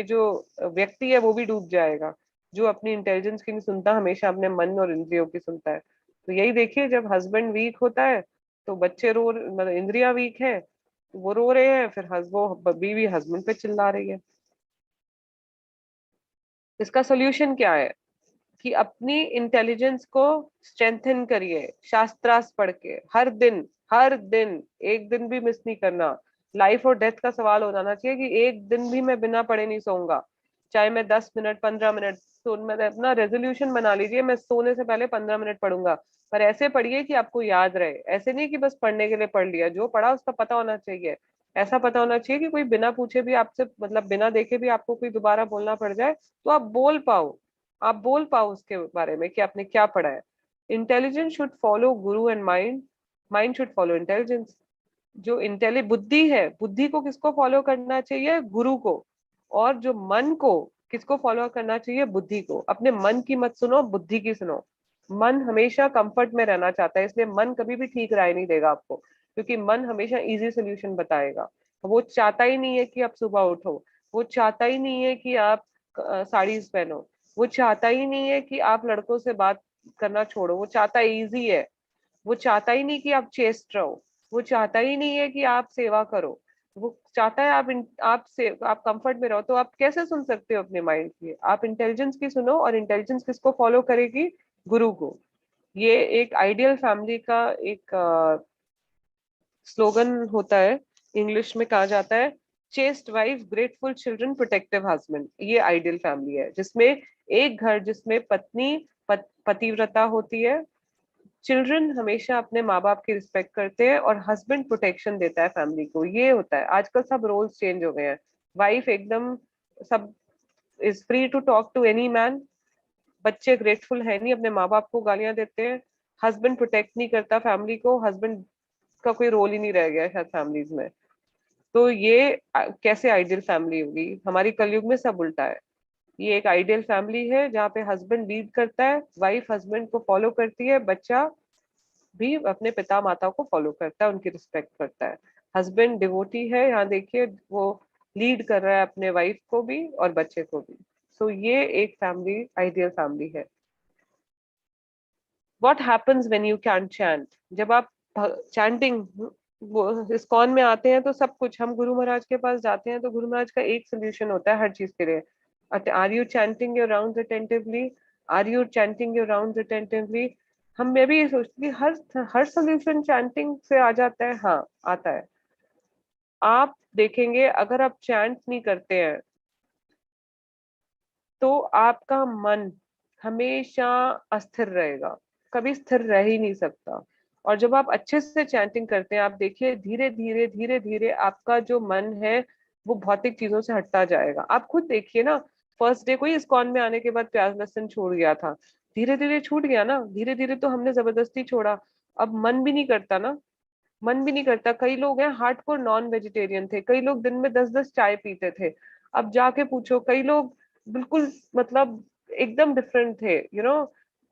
जो व्यक्ति है वो भी डूब जाएगा, जो अपनी इंटेलिजेंस की नहीं सुनता, हमेशा अपने मन और इंद्रियों की सुनता है। तो यही देखिए, जब हस्बैंड वीक होता है तो बच्चे रो, मतलब इंद्रियां वीक है, वो रो रहे हैं, फिर वो बीवी हस्बैंड पे चिल्ला रही है। इसका सोल्यूशन क्या है कि अपनी इंटेलिजेंस को स्ट्रेंथन करिए, शास्त्रार्थ पढ़ के, हर दिन एक दिन भी मिस नहीं करना। लाइफ और डेथ का सवाल हो जाना चाहिए कि एक दिन भी मैं बिना पढ़े नहीं सोऊंगा, चाहे मैं 10 मिनट 15 मिनट, तो मैं अपना रेजोल्यूशन बना लीजिए, मैं सोने से पहले 15 मिनट पढ़ूंगा। पर ऐसे पढ़िए कि आपको याद रहे, ऐसे नहीं कि बस पढ़ने के लिए पढ़ लिया, जो पढ़ा उसका पता होना चाहिए। ऐसा पता होना चाहिए कि कोई बिना पूछे भी आपसे, मतलब बिना देखे भी आपको कोई दोबारा बोलना पड़ जाए तो आप बोल पाओ उसके बारे में कि आपने क्या पढ़ा है। Intelligence should follow Guru and mind, mind should follow intelligence. जो इंटेलि बुद्धि है, बुद्धि को किसको फॉलो करना चाहिए, गुरु को। और जो मन को किसको फॉलो करना चाहिए, बुद्धि को। अपने मन की मत सुनो, बुद्धि की सुनो। मन हमेशा कंफर्ट में रहना चाहता है, इसलिए मन कभी भी ठीक राय नहीं देगा आपको, क्योंकि मन हमेशा इजी सोल्यूशन बताएगा। वो चाहता ही नहीं है कि आप सुबह उठो, वो चाहता ही नहीं है कि आप साड़ीज पहनो, वो चाहता ही नहीं है कि आप लड़कों से बात करना छोड़ो, वो चाहता इजी है। वो चाहता ही नहीं कि आप चेस्ट रहो, वो चाहता ही नहीं है कि आप सेवा करो, वो चाहता है आप कंफर्ट में रहो। तो आप कैसे सुन सकते हो अपने माइंड की, आप इंटेलिजेंस की सुनो, और इंटेलिजेंस किसको फॉलो करेगी, गुरु को। ये एक आइडियल फैमिली का एक स्लोगन होता है, इंग्लिश में कहा जाता है, chest wife, grateful children, protective husband. ये आइडियल फैमिली है, जिसमें एक घर जिसमें पत्नी पतिव्रता होती है, चिल्ड्रन हमेशा अपने माँ बाप की रिस्पेक्ट करते हैं, और हस्बैंड प्रोटेक्शन देता है फैमिली को। ये होता है, आजकल सब रोल्स चेंज हो गए हैं। वाइफ एकदम सब is free to talk to any man, बच्चे ग्रेटफुल है नहीं, अपने माँ बाप को गालियां देते हैं, हस्बैंड प्रोटेक्ट नहीं करता फैमिली को, हस्बैंड का कोई रोल ही नहीं रह गया है शायद फैमिलीज में। तो ये कैसे आइडियल फैमिली होगी, हमारी कलयुग में सब उल्टा है। ये एक आइडियल फैमिली है जहाँ पे हस्बैंड लीड करता है, वाइफ हस्बैंड को फॉलो करती है, बच्चा भी अपने पिता माता को फॉलो करता है, उनकी रिस्पेक्ट करता है। हस्बैंड डिवोटी है, यहाँ देखिए वो लीड कर रहा है अपने वाइफ को भी और बच्चे को भी। सो ये एक फैमिली आइडियल फैमिली है। What happens when you can chant, जब आप चैंटिंग, वो इस्कॉन में आते हैं तो सब कुछ, हम गुरु महाराज के पास जाते हैं तो गुरु महाराज का एक सोल्यूशन होता है हर चीज के लिए। Are you chanting your round attentively, are you chanting your round attentively. मैं भी ये सोचती हूँ, हर सोल्यूशन चैंटिंग से आ जाता है, हाँ आता है। आप देखेंगे अगर आप चैंट नहीं करते हैं तो आपका मन हमेशा अस्थिर रहेगा, कभी स्थिर रह ही नहीं सकता। और जब आप अच्छे से चैंटिंग करते हैं, आप देखिए धीरे धीरे आपका जो मन है वो भौतिक चीजों से हटता जाएगा। आप खुद देखिए ना, फर्स्ट डे कोई इस्कॉन में आने के बाद प्याज लहसुन छोड़ गया था, धीरे धीरे छूट गया ना, धीरे धीरे तो हमने जबरदस्ती छोड़ा, अब मन भी नहीं करता ना, मन भी नहीं करता। कई लोग हैं हार्डकोर नॉन वेजिटेरियन थे, कई लोग दिन में 10-10 चाय पीते थे, अब जाके पूछो, कई लोग बिल्कुल, मतलब एकदम डिफरेंट थे,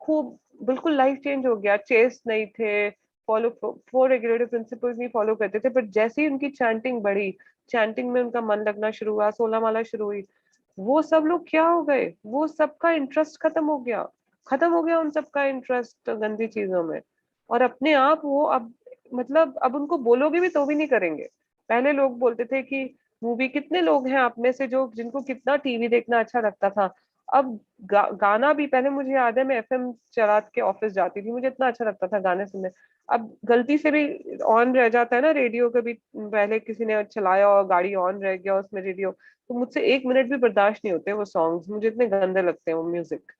खूब बिल्कुल लाइफ चेंज हो गया, चेस्ट नहीं थे, फॉलो 4 रेगुलेटरी प्रिंसिपल्स नहीं फॉलो करते थे, बट जैसे ही उनकी चैंटिंग बढ़ी, चैंटिंग में उनका मन लगना शुरू हुआ, 16 माला शुरू हुई, वो सब लोग क्या हो गए, वो सबका इंटरेस्ट खत्म हो गया उन सबका इंटरेस्ट गंदी चीजों में। और अपने आप वो अब मतलब अब उनको बोलोगे भी तो भी नहीं करेंगे। पहले लोग बोलते थे कि मूवी, कितने लोग हैं आप में से जो जिनको कितना टीवी देखना अच्छा लगता था। अब गाना भी, पहले मुझे याद है मैं एफएम चला के ऑफिस जाती थी, मुझे इतना अच्छा लगता था गाने सुनने। अब गलती से भी ऑन रह जाता है ना रेडियो, कभी पहले किसी ने चलाया और गाड़ी ऑन रह गया उसमें रेडियो, तो मुझसे 1 मिनट भी बर्दाश्त नहीं होते वो सॉन्ग्स, मुझे इतने गंदे लगते हैं वो म्यूजिक।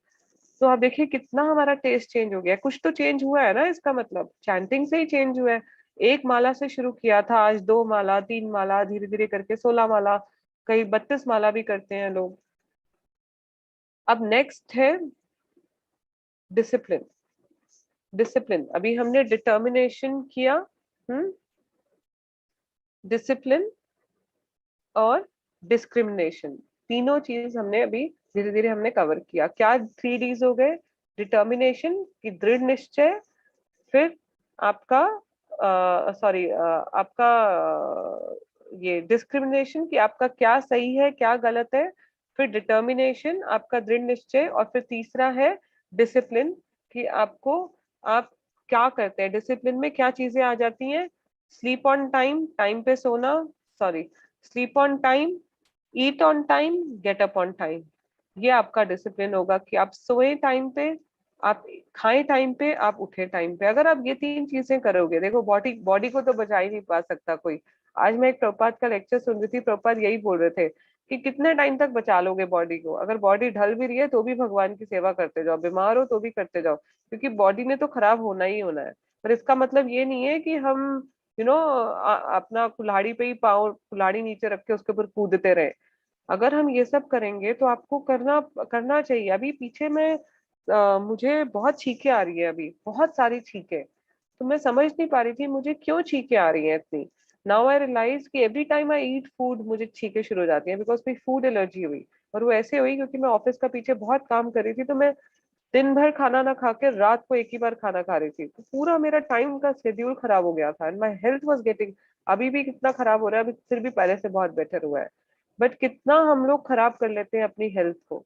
तो आप देखिए कितना हमारा टेस्ट चेंज हो गया है। कुछ तो चेंज हुआ है ना, इसका मतलब चैंटिंग से ही चेंज हुआ है। 1 माला से शुरू किया था, आज 2 माला, 3 माला, धीरे धीरे करके 16 माला, कई 32 माला भी करते हैं लोग। अब नेक्स्ट है डिसिप्लिन। डिसिप्लिन, अभी हमने डिटर्मिनेशन किया, डिसिप्लिन और डिस्क्रिमिनेशन, तीनों चीज हमने अभी धीरे धीरे हमने कवर किया। क्या 3 Ds हो गए? डिटर्मिनेशन की दृढ़ निश्चय, फिर आपका सॉरी आपका ये डिस्क्रिमिनेशन कि आपका क्या सही है क्या गलत है, फिर डिटर्मिनेशन आपका दृढ़ निश्चय, और फिर तीसरा है डिसिप्लिन कि आपको आप क्या करते हैं। डिसिप्लिन में क्या चीजें आ जाती हैं? स्लीप ऑन टाइम, टाइम पे सोना, sorry sleep on time, eat on time, get up on time. ये आपका डिसिप्लिन होगा कि आप सोए टाइम पे, आप खाएं टाइम पे, आप उठे टाइम पे। अगर आप ये 3 चीजें करोगे, देखो बॉडी बॉडी को तो बचा ही नहीं पा सकता कोई। आज मैं एक प्रभुपाद का लेक्चर सुन रही थी, प्रभुपाद यही बोल रहे थे कि कितने टाइम तक बचा लोगे बॉडी को, अगर बॉडी ढल भी रही है तो भी भगवान की सेवा करते जाओ, बीमार हो तो भी करते जाओ, क्योंकि बॉडी ने तो खराब होना ही होना है। पर इसका मतलब ये नहीं है कि हम अपना कुल्हाड़ी पे ही पाँव, कुल्हाड़ी नीचे रख के उसके ऊपर कूदते रहे। अगर हम ये सब करेंगे तो आपको करना करना चाहिए। अभी पीछे में मुझे बहुत छींकें आ रही है, अभी बहुत सारी छींकें, तो मैं समझ नहीं पा रही थी मुझे क्यों छींकें आ रही हैं इतनी। नाउ आई रियलाइज कि every time I eat food मुझे छींकें शुरू हो जाती हैं, बिकॉज मेरी फूड एलर्जी हुई। और वो ऐसे हुई क्योंकि मैं ऑफिस का पीछे बहुत काम कर रही थी, तो मैं दिन भर खाना ना खा के रात को एक ही बार खाना खा रही थी, तो पूरा मेरा टाइम का शेड्यूल खराब हो गया था, and my health was getting, अभी भी कितना खराब हो रहा है, अभी फिर भी पहले से बहुत बेटर हुआ है। बट कितना हम लोग खराब कर लेते हैं अपनी हेल्थ को,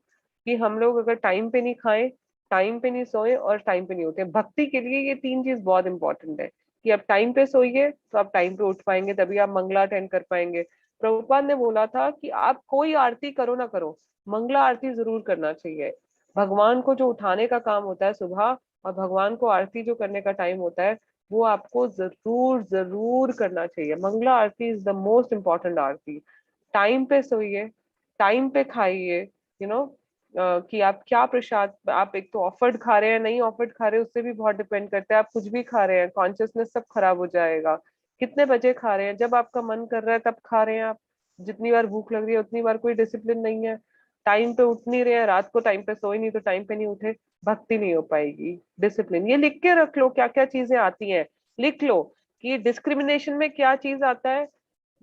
कि हम लोग अगर टाइम पे नहीं खाएं, टाइम पे नहीं सोए और टाइम पे नहीं उठे। भक्ति के लिए ये 3 चीज बहुत इंपॉर्टेंट है कि आप टाइम पे सोइए तो आप टाइम पे उठ पाएंगे, तभी आप मंगला अटेंड कर पाएंगे। प्रभुपाद ने बोला था कि आप कोई आरती करो ना करो, मंगला आरती जरूर करना चाहिए। भगवान को जो उठाने का काम होता है सुबह, और भगवान को आरती जो करने का टाइम होता है, वो आपको जरूर जरूर करना चाहिए। Mangala aarti is the most important aarti. Time पे सोइए, टाइम पे खाइए, कि आप क्या प्रसाद, आप एक तो ऑफर्ड खा रहे हैं नहीं ऑफर्ड खा रहे हैं, उससे भी बहुत डिपेंड करता है। आप कुछ भी खा रहे हैं, कॉन्शियसनेस सब खराब हो जाएगा। कितने बजे खा रहे हैं? जब आपका मन कर रहा है तब खा रहे हैं आप, जितनी बार भूख लग रही है उतनी बार। कोई डिसिप्लिन नहीं है, टाइम पे उठ नहीं रहे हैं, रात को टाइम पे सोए नहीं तो टाइम पे नहीं उठे, भक्ति नहीं हो पाएगी। डिसिप्लिन, ये लिख के रख लो क्या क्या चीजें आती हैं, लिख लो कि डिस्क्रिमिनेशन में क्या चीज आता है,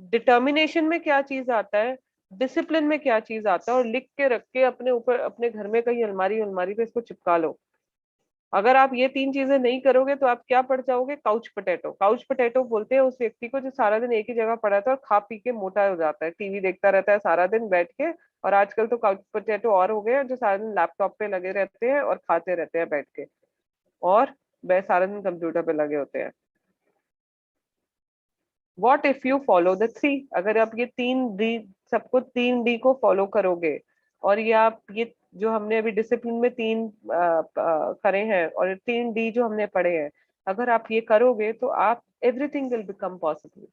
डिटर्मिनेशन में क्या चीज आता है, डिसिप्लिन में क्या चीज आता है, और लिख के रख के अपने ऊपर, अपने घर में कहीं अलमारी अलमारी पे इसको चिपका लो। अगर आप ये 3 चीजें नहीं करोगे तो आप क्या पड़ जाओगे? Couch potato. काउच पोटैटो बोलते हैं उस व्यक्ति को जो सारा दिन एक ही जगह पड़ा रहता है और खा पी के मोटा हो जाता है, टीवी देखता रहता है सारा दिन बैठ के। और आजकल तो काउच पोटैटो और हो गए हैं जो सारा दिन लैपटॉप पे लगे रहते हैं और खाते रहते हैं बैठ के, और वह सारा दिन कंप्यूटर पे लगे होते हैं। What if you follow the 3? अगर आप ये 3 D, सबको 3 D को फॉलो करोगे, और ये आप ये जो हमने अभी डिसिप्लिन में 3 करे हैं और 3 D जो हमने पढ़े हैं, अगर आप ये करोगे तो आप एवरीथिंग विल बिकम पॉसिबल।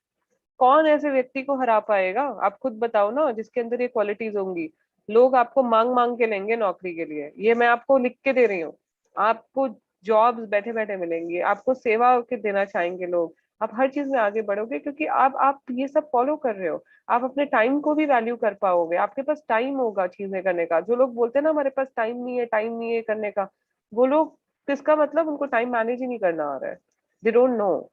कौन ऐसे व्यक्ति को हरा पाएगा? आप खुद बताओ ना, जिसके अंदर ये क्वालिटीज होंगी। लोग आपको मांग मांग के लेंगे नौकरी के लिए, ये मैं आपको लिख के दे रही हूँ। आपको जॉब्स बैठे बैठे मिलेंगी, आपको सेवा के देना चाहेंगे लोग। आप हर चीज में आगे बढ़ोगे क्योंकि आप ये सब फॉलो कर रहे हो। आप अपने टाइम को भी वैल्यू कर पाओगे, आपके पास टाइम होगा चीजें करने का। जो लोग बोलते हैं ना हमारे पास टाइम नहीं है, टाइम नहीं है करने का, वो लोग, किसका मतलब उनको टाइम मैनेज ही नहीं करना आ रहा है, दे डोंट नो।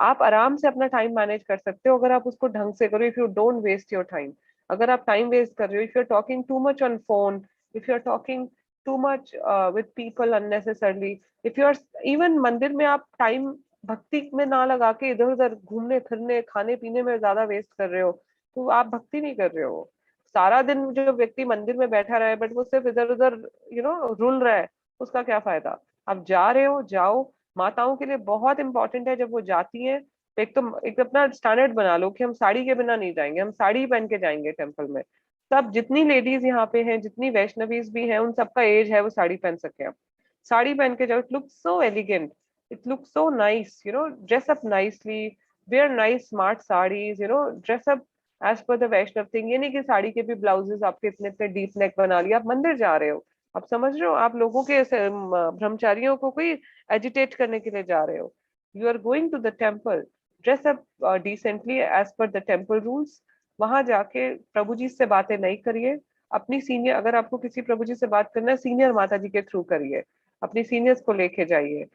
आप आराम से अपना टाइम मैनेज कर सकते हो अगर आप उसको ढंग से करो, if you don't waste your time. अगर आप टाइम वेस्ट कर रहे हो, if you are talking too much on phone, if you are talking too much with people unnecessarily, if you are even मंदिर में आप टाइम भक्ति में ना लगा के इधर उधर घूमने फिरने खाने पीने में ज्यादा वेस्ट कर रहे हो, तो आप भक्ति नहीं कर रहे हो। सारा दिन जो व्यक्ति मंदिर में बैठा रहा है बट वो सिर्फ इधर उधर रुल रहा है, उसका क्या फायदा। आप जा रहे हो, जाओ। माताओं के लिए बहुत इंपॉर्टेंट है जब वो जाती हैं, तो एक अपना स्टैंडर्ड बना लो कि हम साड़ी के बिना नहीं जाएंगे, हम साड़ी पहन के जाएंगे टेम्पल में। सब जितनी लेडीज यहाँ पे हैं, जितनी वैष्णवीज भी हैं, उन सबका एज है वो साड़ी पहन सके। आप साड़ी पहन के जाओ, it looks so elegant, it looks so nice, dress up nicely, wear nice smart sarees, dress up as per the Vaishnav thing। ये नहीं कि साड़ी के भी ब्लाउजेस आपके इतने इतने डीप नेक बना लिया, आप मंदिर जा रहे हो। आप समझ रहे हो, आप लोगों के ब्रह्मचारियों को कोई एजिटेट करने के लिए जा रहे हो। You are going to the temple, dress up decently as per the temple rules. वहां जाके प्रभु जी से बातें नहीं करिए। अपनी सीनियर, अगर आपको किसी प्रभु जी से बात करना है, सीनियर माता जी के थ्रू करिए, अपनी सीनियर्स को लेके जाइए।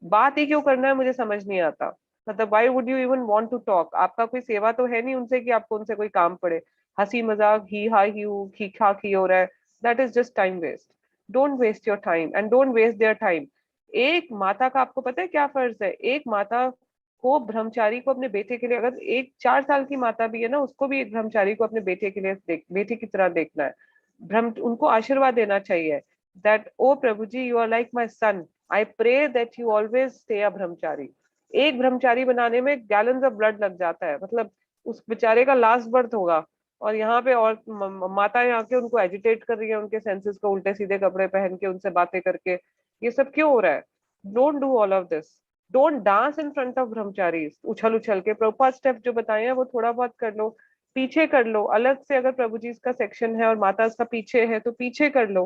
बात ही क्यों करना है मुझे समझ नहीं आता। मतलब why would you even want to talk, आपका कोई सेवा तो है नहीं उनसे कि आपको उनसे कोई काम पड़े। हंसी मजाक ही हा ही खी खा खी हो रहा है, that is just time waste. Don't waste your time and don't waste their time. एक माता का आपको पता है क्या फर्ज है? एक माता को, ब्रह्मचारी को अपने बेटे के लिए, अगर एक 4 साल की माता भी है ना, उसको भी एक ब्रह्मचारी को अपने बेटे के लिए बेटे की तरह देखना है। उनको आशीर्वाद देना चाहिए that O prabhu ji, you are like my son, I pray that you always stay a brahmachari. एक ब्रह्मचारी बनाने में गैलन्स ऑफ ब्लड लग जाता है, मतलब उस बेचारे का लास्ट बर्थ होगा। और यहाँ पे और माता यहाँ के उनको एजिटेट कर रही है, उनके सेंसेस को उल्टे सीधे कपड़े पहन के उनसे बातें करके। ये सब क्यों हो रहा है? Don't do all of this. Don't dance in front of ब्रह्मचारी उछल उछल के। प्रभुपाद स्टेप जो बताए हैं वो थोड़ा बहुत कर लो, पीछे कर लो अलग से। अगर प्रभु जी का सेक्शन है और माता का पीछे है तो पीछे कर लो,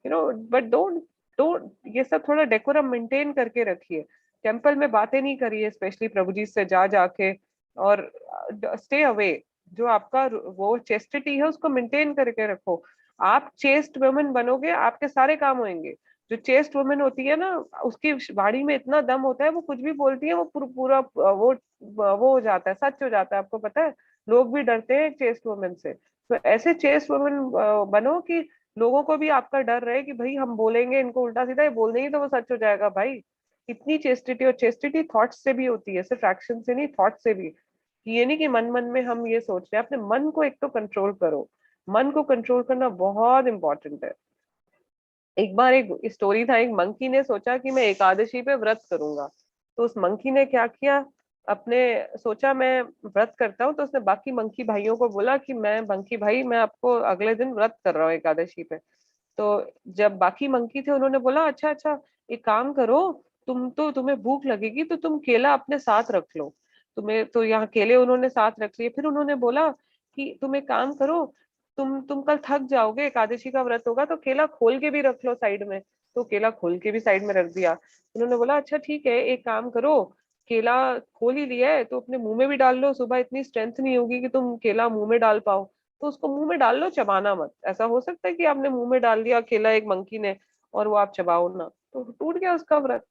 बट डोंट डोंट ये सब थोड़ा डेकोरम मेंटेन करके रखिए। टेम्पल में बातें नहीं करिए, स्पेशली प्रभु जी से जा जाके। और स्टे अवे। जो आपका वो चेस्टिटी है उसको मेंटेन करके रखो। आप चेस्ट वुमेन बनोगे, आपके सारे काम होंगे। जो चेस्ट वुमेन होती है ना, उसकी वाणी में इतना दम होता है, वो कुछ भी बोलती है वो पूरा वो हो जाता है, सच हो जाता है। आपको पता है, लोग भी डरते हैं चेस्ट वुमेन से। तो ऐसे चेस्ट वुमेन बनो कि लोगों को भी आपका डर रहे कि भाई हम बोलेंगे इनको उल्टा सीधा, ये बोल देंगे तो वो सच हो जाएगा भाई। इतनी चेस्टिटी, और चेस्टिटी थॉट्स से भी होती है, सिर्फ एक्शन से नहीं, थॉट से भी। कि ये नहीं कि मन मन में हम ये सोच रहे हैं, अपने मन को एक तो कंट्रोल करो। मन को कंट्रोल करना बहुत इंपॉर्टेंट है। एक बार एक स्टोरी था, एक मंकी ने सोचा कि मैं एकादशी पे व्रत करूंगा। तो उस मंकी ने क्या किया, अपने सोचा मैं व्रत करता हूँ, तो उसने बाकी मंकी भाइयों को बोला कि मैं मंकी भाई, मैं आपको अगले दिन व्रत कर रहा हूँ एकादशी पे। तो जब बाकी मंकी थे उन्होंने बोला अच्छा अच्छा, एक काम करो, तुम्हें भूख लगेगी तो तुम केला अपने साथ रख लो। तुम्हें तो यहाँ केले उन्होंने साथ रख लिए। फिर उन्होंने बोला कि तुम एक काम करो, तुम कल थक जाओगे, एकादशी का व्रत होगा, तो केला खोल के भी रख लो साइड में। तो केला खोल के भी साइड में रख दिया। उन्होंने बोला अच्छा ठीक है, एक काम करो, केला खोल ही लिया है तो अपने मुंह में भी डाल लो, सुबह इतनी स्ट्रेंथ नहीं होगी कि तुम केला मुंह में डाल पाओ, तो उसको मुंह में डाल लो, चबाना मत। ऐसा हो सकता है कि आपने मुंह में डाल दिया केला एक मंकी ने, और वो आप चबाओ ना, तो टूट गया उसका व्रत।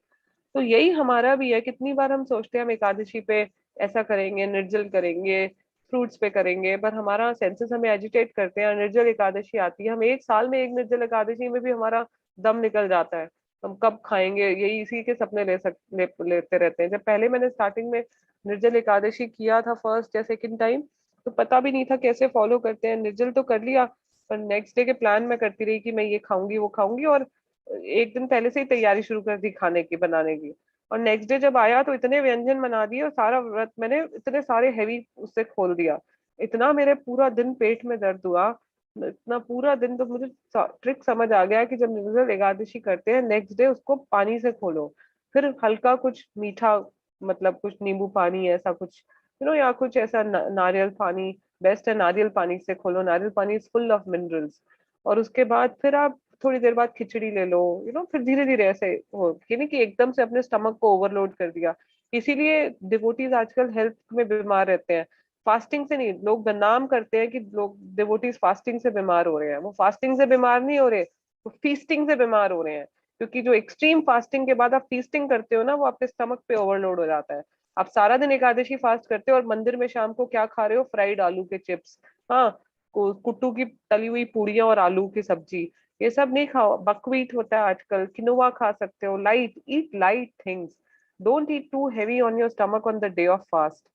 तो यही हमारा भी है, कितनी बार हम सोचते हैं हम एकादशी पे ऐसा करेंगे, निर्जल करेंगे, फ्रूट्स पे करेंगे, पर हमारा सेंसेस हमें एजिटेट करते हैं। निर्जल एकादशी आती है, हम एक साल में एक निर्जल एकादशी में भी हमारा दम निकल जाता है। हम कब खाएंगे, यही इसी के सपने लेते रहते हैं। जब पहले मैंने स्टार्टिंग में निर्जल एकादशी किया था, फर्स्ट या सेकंड टाइम, तो पता भी नहीं था कैसे फॉलो करते हैं। निर्जल तो कर लिया, पर नेक्स्ट डे के प्लान मैं करती रही कि मैं ये खाऊंगी वो खाऊंगी, और एक दिन पहले से ही तैयारी शुरू कर दी खाने की, बनाने की। और नेक्स्ट डे जब आया तो इतने व्यंजन बना दिए, और सारा व्रत मैंने इतने सारे हैवी उससे खोल दिया। इतना मेरे पूरा दिन पेट में दर्द हुआ, इतना पूरा दिन। तो मुझे ट्रिक समझ आ गया कि जब निर्जल एकादशी करते हैं, नेक्स्ट डे उसको पानी से खोलो। फिर हल्का कुछ मीठा, मतलब कुछ नींबू पानी ऐसा कुछ, या कुछ ऐसा नारियल पानी। बेस्ट है नारियल पानी से खोलो, नारियल पानी इज फुल ऑफ मिनरल्स। और उसके बाद फिर आप थोड़ी देर बाद खिचड़ी ले लो, फिर धीरे धीरे ऐसे हो, ये नहीं कि एकदम से अपने स्टमक को ओवरलोड कर दिया। इसीलिए डिवोटीज आजकल हेल्थ में बीमार रहते हैं। फास्टिंग से नहीं, लोग बदनाम करते हैं कि लोग डिवोटीज फास्टिंग से बीमार हो रहे हैं। वो फास्टिंग से बीमार नहीं हो रहे, वो फीस्टिंग से बीमार हो रहे हैं। क्योंकि जो एक्सट्रीम फास्टिंग के बाद आप फीस्टिंग करते हो ना, वो आपके स्टमक पे ओवरलोड हो जाता है। आप सारा दिन एकादशी फास्ट करते हो और मंदिर में शाम को क्या खा रहे हो? फ्राइड आलू के चिप्स, हाँ, कुट्टू की तली हुई पूड़ियां और आलू की सब्जी। ये सब नहीं खाओ, बकव्हीट होता है आजकल, किनोवा खा सकते हो। Light, eat light things. Don't eat too heavy on your stomach on the day of fast.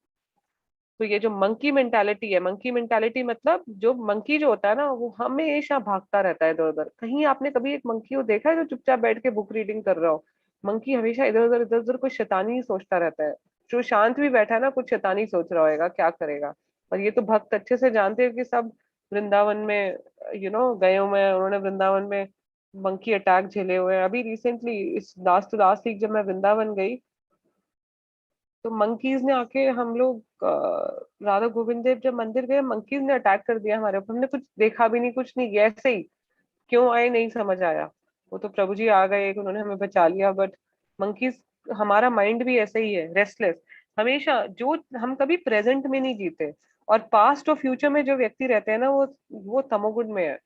तो ये जो मंकी मेंटालिटी है, मंकी मेंटालिटी मतलब जो मंकी जो होता है ना, वो हमेशा भागता रहता है इधर उधर। कहीं आपने कभी एक मंकी को देखा है जो चुपचाप बैठ के बुक रीडिंग कर रहा हो? मंकी हमेशा इधर उधर कुछ शैतानी ही सोचता रहता है। जो शांत भी बैठा है ना, कुछ शैतानी सोच रहा होगा क्या करेगा। और ये तो भक्त अच्छे से जानते हैं कि सब वृंदावन में गए हुए हैं, उन्होंने वृंदावन में मंकी अटैक झेले हुए हैं। अभी रिसेंटली इस लास्ट टू लास्ट वीक जब मैं वृंदावन गई, तो मंकीज ने आके, हम लोग राधा गोविंद देव जब मंदिर गए, मंकीज ने अटैक कर दिया हमारे ऊपर। हमने कुछ देखा भी नहीं, कुछ नहीं किया, ऐसे ही। क्यों आए नहीं समझ आया। वो तो प्रभु जी आ गए, उन्होंने हमें बचा लिया। बट मंकीज, हमारा माइंड भी ऐसे ही है, रेस्टलेस हमेशा। जो हम कभी प्रेजेंट में नहीं जीते, और पास्ट और फ्यूचर में जो व्यक्ति रहते हैं ना, वो तमोगुण में है।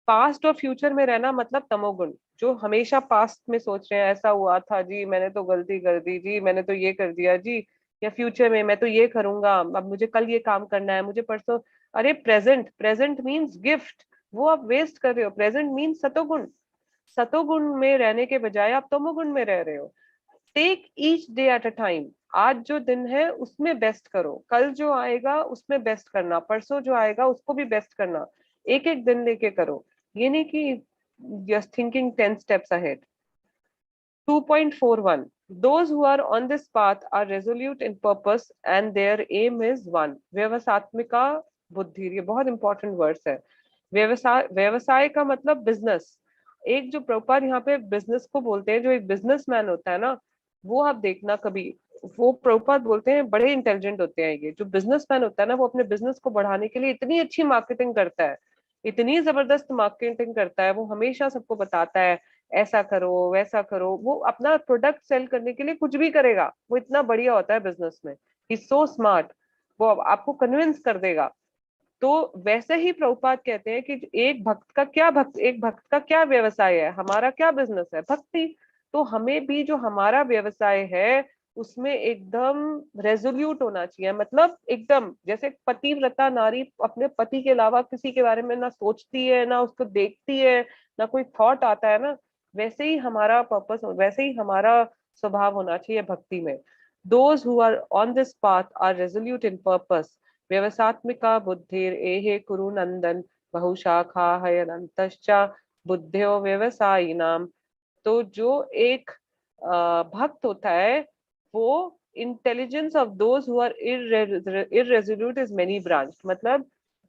पास्ट और फ्यूचर में रहना मतलब तमोगुण। जो हमेशा पास्ट में सोच रहे हैं, ऐसा हुआ था जी, मैंने तो गलती कर दी जी, मैंने तो ये कर दिया जी। या फ्यूचर में मैं तो ये करूंगा, अब मुझे कल ये काम करना है, मुझे परसों। अरे प्रेजेंट, प्रेजेंट मीन्स गिफ्ट, वो आप वेस्ट कर रहे हो। प्रेजेंट मीन्स सतोगुण। सतोगुण में रहने के बजाय आप तमोगुण में रह रहे हो। Take each day at a time. आज जो दिन है उसमें बेस्ट करो, कल जो आएगा उसमें बेस्ट करना, परसों जो आएगा उसको भी बेस्ट करना। एक एक दिन लेके करो, ये नहीं कि just thinking 10 steps ahead. 2.41. Those who are on this path are resolute in purpose and their aim is one. व्यवसात्मिका बुद्धि, ये बहुत इंपॉर्टेंट वर्ड्स है। व्यवसाय, व्यवसाय का मतलब बिजनेस। एक जो प्रभुपाद यहाँ पे बिजनेस को बोलते हैं, जो एक बिजनेसमैन होता है ना, वो आप देखना कभी, वो प्रभुपाद बोलते हैं बड़े इंटेलिजेंट होते हैं। ये जो बिजनेसमैन होता है ना, वो अपने बिजनेस को बढ़ाने के लिए इतनी अच्छी मार्केटिंग करता है, इतनी जबरदस्त मार्केटिंग करता है। वो हमेशा सबको बताता है ऐसा करो वैसा करो। वो अपना प्रोडक्ट सेल करने के लिए कुछ भी करेगा, वो इतना बढ़िया होता है बिजनेस में। ही सो स्मार्ट, वो आपको कन्विंस कर देगा। तो वैसे ही प्रभुपाद कहते हैं कि एक भक्त का क्या व्यवसाय है, हमारा क्या बिजनेस है? भक्ति। तो हमें भी जो हमारा व्यवसाय है उसमें एकदम रेजोल्यूट होना चाहिए। मतलब एकदम जैसे पतिव्रता नारी अपने पति के अलावा किसी के बारे में ना सोचती है, ना उसको देखती है, ना कोई थॉट आता है ना, वैसे ही हमारा पर्पस, वैसे ही हमारा स्वभाव होना चाहिए भक्ति में। Those who are on this path are resolute in purpose, व्यवसात्मिका बुद्धिर एहे कुरु नंदन, बहुशाखा हयनंतश्च बुद्धियो व्यवसायी नाम। तो जो एक भक्त होता है, वो intelligence of those who are irresolute is many branch. मतलब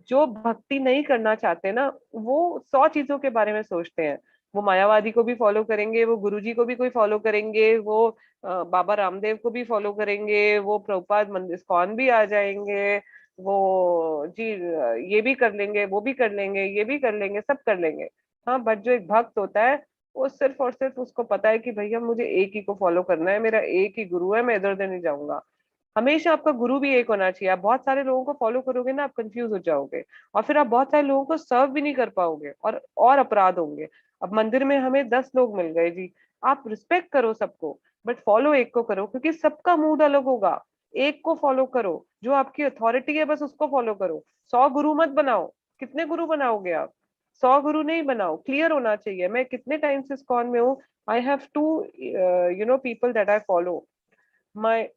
जो भक्ति नहीं करना चाहते ना, वो 100 चीजों के बारे में सोचते हैं। वो मायावादी को भी फॉलो करेंगे, वो गुरुजी को भी कोई फॉलो करेंगे, वो बाबा रामदेव को भी फॉलो करेंगे, वो प्रभुपाद मंदिर इस्कॉन भी आ जाएंगे, वो जी ये भी कर लेंगे, वो भी कर लेंगे, ये भी कर लेंगे, सब कर लेंगे। हाँ, बट जो एक भक्त होता है, वो सिर्फ और सिर्फ उसको पता है कि भैया मुझे एक ही को फॉलो करना है, मेरा एक ही गुरु है, मैं इधर उधर नहीं जाऊंगा। हमेशा आपका गुरु भी एक होना चाहिए। आप बहुत सारे लोगों को फॉलो करोगे ना, आप कंफ्यूज हो जाओगे, और फिर आप बहुत सारे लोगों को सर्व भी नहीं कर पाओगे, और अपराध होंगे। अब मंदिर में हमें 10 लोग मिल गए जी, आप रिस्पेक्ट करो सबको, बट फॉलो एक को करो, क्योंकि सबका मूड अलग होगा। एक को फॉलो करो, जो आपकी अथॉरिटी है बस उसको फॉलो करो। 100 गुरु मत बनाओ। कितने गुरु बनाओगे आप? 100 गुरु नहीं बनाओ। क्लियर होना चाहिए। मैं कितने टाइम से इस्कॉन में हूँ, I have two people that I follow. My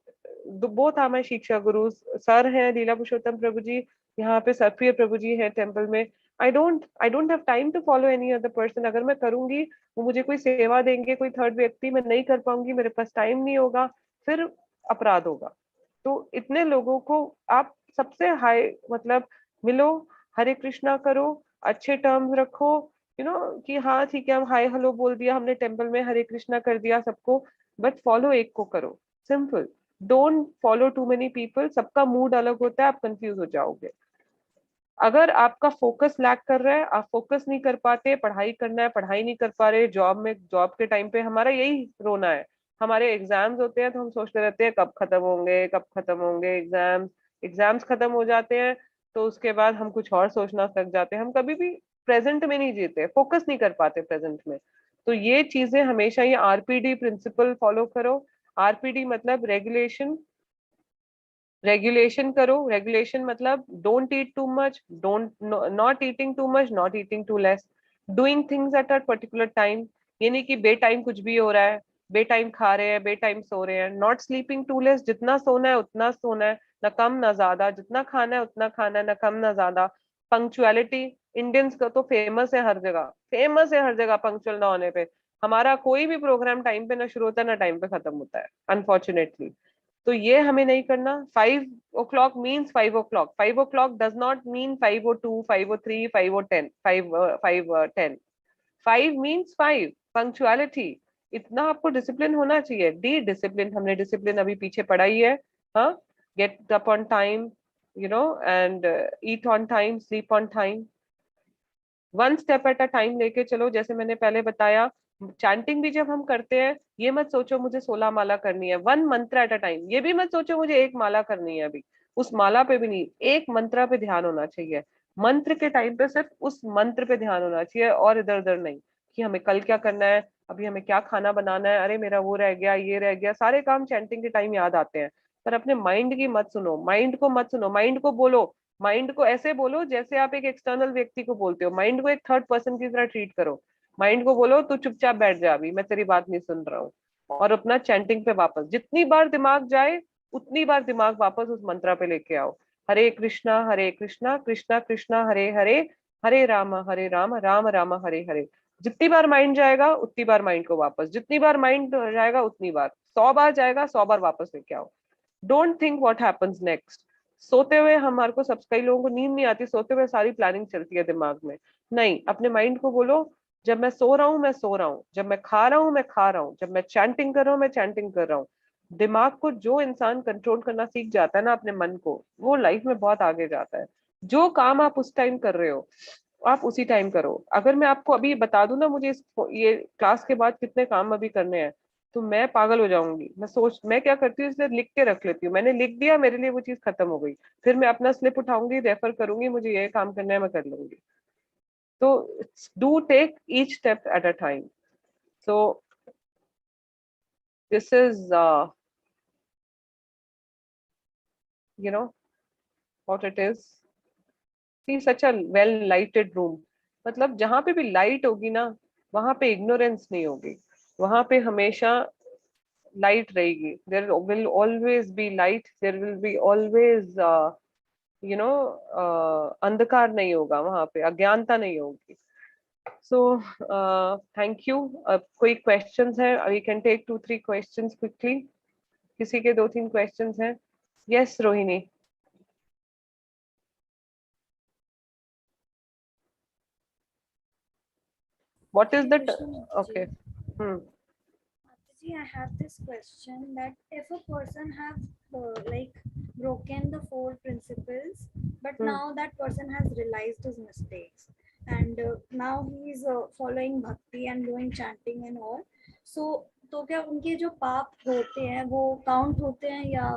both are my शिक्षा गुरु। सर हैं लीला पुरुषोत्तम प्रभु जी, यहाँ पे सरप्रिय प्रभु जी हैं टेम्पल में। I don't have time to follow any other person. अगर मैं करूंगी, वो मुझे कोई सेवा देंगे, कोई थर्ड व्यक्ति, मैं नहीं कर पाऊंगी, मेरे पास टाइम नहीं होगा, फिर अपराध होगा। तो इतने लोगों को आप सबसे हाई मतलब मिलो, हरे कृष्णा करो, अच्छे टर्म्स रखो, कि हाँ ठीक है, हम हाय हेलो बोल दिया हमने टेम्पल में, हरे कृष्णा कर दिया सबको, बट फॉलो एक को करो। Simple. Don't follow too many people. सबका मूड अलग होता है, आप कंफ्यूज हो जाओगे। अगर आपका फोकस लैक कर रहा है, आप फोकस नहीं कर पाते, पढ़ाई करना है पढ़ाई नहीं कर पा रहे, जॉब के टाइम पे हमारा यही रोना है। हमारे एग्जाम्स होते हैं तो हम सोचते रहते हैं कब खत्म होंगे, कब खत्म होंगे एग्जाम्स। एग्जाम्स खत्म हो जाते हैं तो उसके बाद हम कुछ और सोचना लग जाते हैं। हम कभी भी प्रेजेंट में नहीं जीते, फोकस नहीं कर पाते प्रेजेंट में। तो ये चीजें हमेशा, ये आरपीडी प्रिंसिपल फॉलो करो। आरपीडी मतलब रेगुलेशन। रेगुलेशन करो। रेगुलेशन मतलब don't eat too much, don't not eating too much, not eating too less, doing things at a particular time. ये नहीं कि बे टाइम कुछ भी हो रहा है, बे टाइम खा रहे हैं, बे टाइम सो रहे हैं। नॉट स्लीपिंग टू लेस, जितना सोना है उतना सोना है, ना कम ना ज्यादा, जितना खाना है उतना खाना है, ना कम ना ज्यादा। पंक्चुअलिटी, इंडियंस का तो फेमस है हर जगह, फेमस है हर जगह पंक्चुअल ना होने पे। हमारा कोई भी प्रोग्राम टाइम पे ना शुरू होता है ना टाइम पे खत्म होता है, अनफॉर्चुनेटली। तो ये हमें नहीं करना। 5 o'clock means 5 o'clock, 5 o'clock does not mean 5:02, 5:03, 5:10, 5:10। 5 means 5, punctuality. इतना आपको डिसिप्लिन होना चाहिए। डी डिसिप्लिन, हमने डिसिप्लिन अभी पीछे पढ़ा ही है। हाँ, get up on time, and eat on time, sleep on time. One step at a time लेके चलो। जैसे मैंने पहले बताया, चैंटिंग भी जब हम करते हैं, ये मत सोचो मुझे 16 माला करनी है, वन मंत्र एट अ टाइम। ये भी मत सोचो मुझे एक माला करनी है अभी, उस माला पे भी नहीं, एक मंत्र पे ध्यान होना चाहिए। मंत्र के टाइम पे सिर्फ उस मंत्र पे ध्यान होना चाहिए, और इधर उधर नहीं कि हमें कल क्या करना है, अभी हमें क्या खाना बनाना है, अरे मेरा वो रह गया, ये रह गया। सारे काम चैंटिंग के टाइम याद आते हैं, पर अपने माइंड की मत सुनो, माइंड को मत सुनो। माइंड को बोलो, माइंड को ऐसे बोलो जैसे आप एक एक्सटर्नल व्यक्ति को बोलते हो। माइंड को एक थर्ड पर्सन की तरह ट्रीट करो। माइंड को बोलो तू चुपचाप बैठ जा, अभी मैं तेरी बात नहीं सुन रहा हूँ। और अपना चैंटिंग पे वापस, जितनी बार दिमाग जाए उतनी बार दिमाग वापस उस मंत्रा पे लेके आओ। हरे कृष्णा कृष्णा कृष्णा हरे हरे, हरे राम राम राम हरे हरे। जितनी बार माइंड जाएगा उतनी बार माइंड को वापस, जितनी बार माइंड जाएगा उतनी बार, 100 बार जाएगा 100 बार वापस लेके आओ। Don't think what happens next. सोते हुए हमारे को, सब कई लोगों को नींद नहीं आती, सोते हुए सारी प्लानिंग चलती है दिमाग में। नहीं, अपने माइंड को बोलो जब मैं सो रहा हूँ मैं सो रहा हूँ, जब मैं खा रहा हूँ मैं खा रहा हूँ, जब मैं चैंटिंग कर रहा हूँ मैं चैंटिंग कर रहा हूँ। दिमाग को जो इंसान कंट्रोल करना सीख जाता है ना, अपने मन को, वो लाइफ में बहुत आगे जाता है। जो काम आप उस टाइम कर रहे हो आप उसी टाइम करो। अगर मैं आपको अभी बता दूं ना मुझे ये क्लास के बाद कितने काम अभी करने हैं, तो मैं पागल हो जाऊंगी। मैं क्या करती हूँ, इसलिए लिख के रख लेती हूँ। मैंने लिख दिया, मेरे लिए वो चीज खत्म हो गई। फिर मैं अपना स्लिप उठाऊंगी, रेफर करूंगी, मुझे ये काम करना है, मैं कर लूंगी। तो do take each step at a time. So this is you know what it is, see such a well lighted room. मतलब जहां पे भी लाइट होगी ना, वहां पे इग्नोरेंस नहीं होगी, वहां पे हमेशा लाइट रहेगी। There will always be light, there will be always अंधकार नहीं होगा, वहां पे अज्ञानता नहीं होगी। So thank you. कोई क्वेश्चंस है? We can take 2-3 questions quickly. किसी के 2-3 क्वेश्चंस हैं? Yes Rohini. What is Hare the Krishna okay. Mataji. Hmm. Mataji, I have this question that if a person have like broken the 4 principles, but hmm. now that person has realized his mistakes, and now he is following bhakti and doing chanting and all, so तो क्या उनके जो पाप होते हैं वो काउंट होते हैं या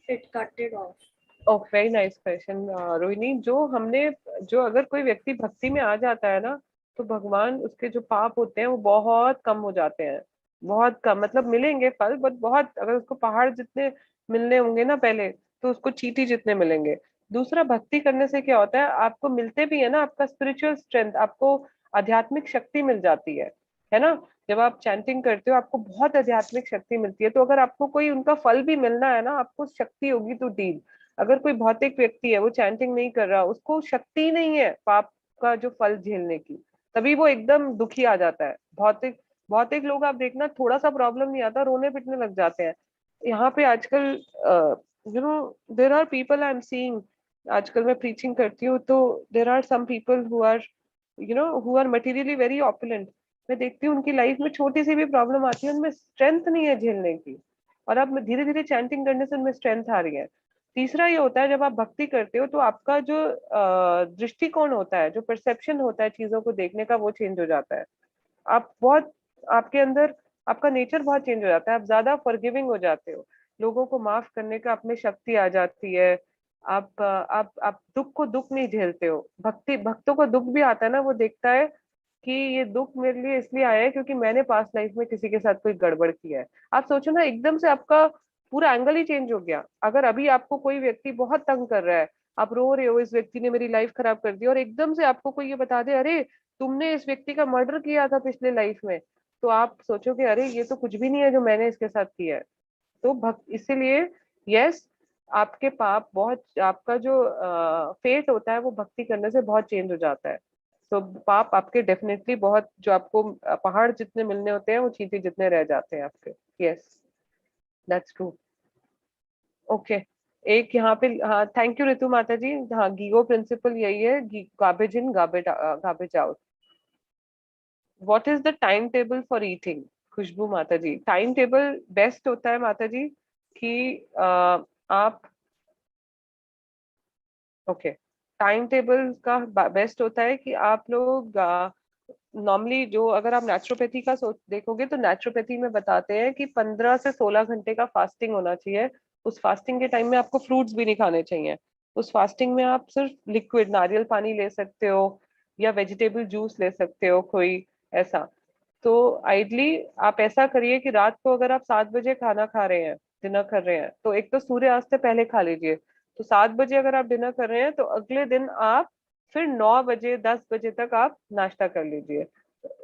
it कटेड of? Oh very nice question Rohini. जो अगर कोई व्यक्ति भक्ति में आ जाता है ना, तो भगवान उसके जो पाप होते हैं वो बहुत कम हो जाते हैं। बहुत कम, मतलब मिलेंगे फल, बट बहुत, अगर उसको पहाड़ जितने मिलने होंगे ना पहले, तो उसको चींटी जितने मिलेंगे। दूसरा, भक्ति करने से क्या होता है, आपको मिलते भी है ना, आपका स्पिरिचुअल स्ट्रेंथ, आपको आध्यात्मिक शक्ति मिल जाती है ना। जब आप चैंटिंग करते हो आपको बहुत आध्यात्मिक शक्ति मिलती है। तो अगर आपको कोई उनका फल भी मिलना है ना, आपको शक्ति होगी तो डील। अगर कोई भौतिक व्यक्ति है, वो चैंटिंग नहीं कर रहा, उसको शक्ति नहीं है पाप का जो फल झेलने की, तभी वो एकदम दुखी आ जाता है। भौतिक भौतिक लोग आप देखना, थोड़ा सा प्रॉब्लम नहीं आता, रोने पिटने लग जाते हैं। यहाँ पे आजकल there are people I am seeing. आजकल मैं प्रीचिंग करती हूँ, तो there are some people who are materially very opulent. मैं देखती हूँ उनकी लाइफ में छोटी सी भी प्रॉब्लम आती है, उनमें स्ट्रेंथ नहीं है झेलने की, और अब धीरे धीरे चैंटिंग करने से उनमें स्ट्रेंथ आ रही है। तीसरा ये होता है, जब आप भक्ति करते हो तो आपका जो दृष्टिकोण होता है, जो परसेप्शन होता है चीजों को देखने का, वो चेंज हो जाता है। आप बहुत, आपके अंदर आपका नेचर बहुत चेंज हो जाता है। आप ज्यादा फॉरगिविंग हो जाते हो, लोगों को माफ करने का आप में शक्ति आ जाती है। आप दुख को दुख नहीं झेलते हो। भक्तों को दुख भी आता है ना, वो देखता है कि ये दुख मेरे लिए इसलिए आया है क्योंकि मैंने पास्ट लाइफ में किसी के साथ कोई गड़बड़ किया है। आप सोचो ना, एकदम से आपका पूरा एंगल ही चेंज हो गया। अगर अभी आपको कोई व्यक्ति बहुत तंग कर रहा है, आप रो रहे हो इस व्यक्ति ने मेरी लाइफ खराब कर दी, और एकदम से आपको कोई ये बता दे अरे तुमने इस व्यक्ति का मर्डर किया था पिछले लाइफ में, तो आप सोचोगे अरे ये तो कुछ भी नहीं है जो मैंने इसके साथ किया है। तो भक्त इसीलिए यस, आपके पाप बहुत, आपका जो फेट होता है वो भक्ति करने से बहुत चेंज हो जाता है। तो पाप आपके डेफिनेटली बहुत, जो आपको पहाड़ जितने मिलने होते हैं वो चींटी जितने रह जाते हैं आपके। Yes, that's true. ओके, एक यहाँ पे, हाँ थैंक यू ऋतु माता जी। हाँ, गीगो प्रिंसिपल यही है, garbage in garbage out. What is the time table for eating? Khushboo माता जी, टाइम टेबल बेस्ट होता है माता जी कि आप, ओके, टाइम टेबल का बेस्ट होता है कि आप लोग नॉर्मली जो, अगर आप नेचुरोपैथी का सोच देखोगे तो नेचुरोपैथी में बताते हैं कि 15 से 16 घंटे का फास्टिंग होना चाहिए। उस फास्टिंग के टाइम में आपको फ्रूट्स भी नहीं खाने चाहिए। उस फास्टिंग में आप सिर्फ लिक्विड नारियल पानी ले सकते हो या वेजिटेबल जूस ले सकते हो कोई, ऐसा। तो आइडली आप ऐसा करिए कि रात को अगर आप 7 बजे खाना खा रहे हैं, डिनर कर रहे हैं, तो एक तो सूर्यास्त से पहले खा लीजिए। तो 7 बजे अगर आप डिनर कर रहे हैं तो अगले दिन आप फिर 9 बजे 10 बजे तक आप नाश्ता कर लीजिए।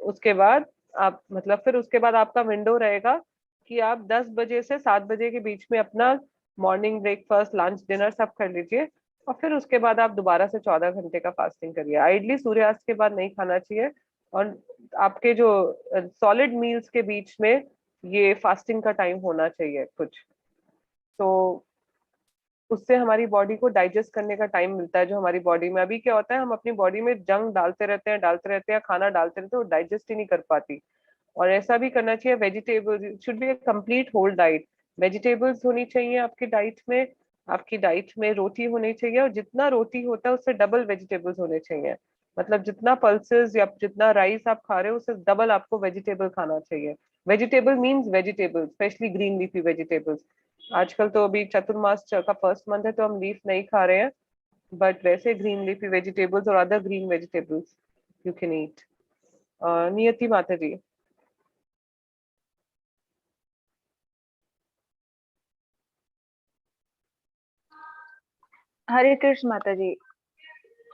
उसके बाद आप, मतलब फिर उसके बाद आपका विंडो रहेगा कि आप 10 बजे से 7 बजे के बीच में अपना मॉर्निंग ब्रेकफास्ट लंच डिनर सब कर लीजिए। और फिर उसके बाद आप दोबारा से 14 घंटे का फास्टिंग करिए। आइडली सूर्यास्त के बाद नहीं खाना चाहिए। और आपके जो सॉलिड मील्स के बीच में ये फास्टिंग का टाइम होना चाहिए कुछ, तो उससे हमारी बॉडी को डाइजेस्ट करने का टाइम मिलता है। जो हमारी बॉडी में अभी क्या होता है, हम अपनी बॉडी में जंग डालते रहते हैं, खाना डालते रहते हैं, वो डाइजेस्ट ही नहीं कर पाती। और ऐसा भी करना चाहिए, vegetables should be a complete whole diet. Vegetables होनी चाहिए आपकी डाइट में, आपकी डाइट में रोटी होनी चाहिए, और जितना रोटी होता है उससे डबल वेजिटेबल्स होने चाहिए। मतलब जितना पल्सेस या जितना राइस आप खा रहे हो उससे डबल आपको वेजिटेबल खाना चाहिए। Vegetable means vegetable, specially green leafy vegetables. आजकल तो अभी चतुर्मास का फर्स्ट मंथ है तो हम लीफ नहीं खा रहे हैं, बट वैसे ग्रीन लीफी वेजिटेबल्स और other green vegetables you can eat. नियति माता जी। हरे कृष्ण माता जी।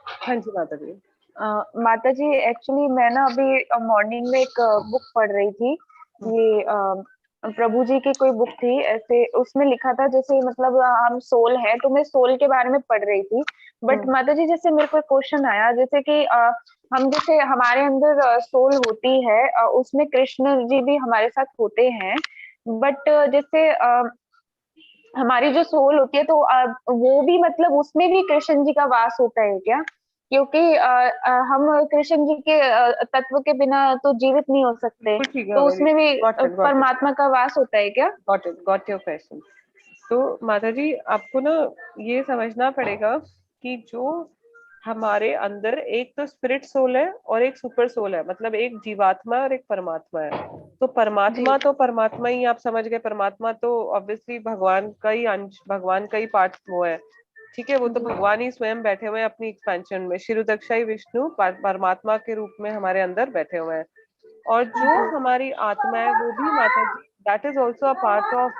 हाँ जी माता जी। माता जी एक्चुअली मैं ना अभी मॉर्निंग में एक बुक पढ़ रही थी। ये प्रभु जी की कोई बुक थी ऐसे, उसमें लिखा था जैसे मतलब हम सोल है, तो मैं सोल के बारे में पढ़ रही थी। बट माता जी जैसे मेरे को क्वेश्चन आया जैसे कि हम जैसे हमारे अंदर सोल होती है, उसमें कृष्ण जी भी हमारे साथ होते हैं। बट जैसे हमारी जो सोल होती है तो वो भी मतलब उसमें भी कृष्ण जी का वास होता है क्या? क्योंकि हम कृष्ण जी के तत्व के बिना तो जीवित नहीं हो सकते, बिल्कुल ठीक है, तो उसमें भी गॉट इट, परमात्मा का वास होता है क्या? Got your question. तो माता जी आपको ना ये समझना पड़ेगा कि जो हमारे अंदर एक तो स्पिरिट सोल है और एक सुपर सोल है, मतलब एक जीवात्मा और एक परमात्मा है। तो परमात्मा तो परमात्मा ही, आप समझ गए। परमात्मा तो ऑब्वियसली भगवान का ही अंश, भगवान का ही पार्ट वो है, ठीक है। वो तो भगवान ही स्वयं बैठे हुए हैं अपनी एक्सपेंशन में, शिरोदक्षाई विष्णु परमात्मा के रूप में हमारे अंदर बैठे हुए हैं। और जो हमारी आत्मा है वो भी माता जी, that is also a part of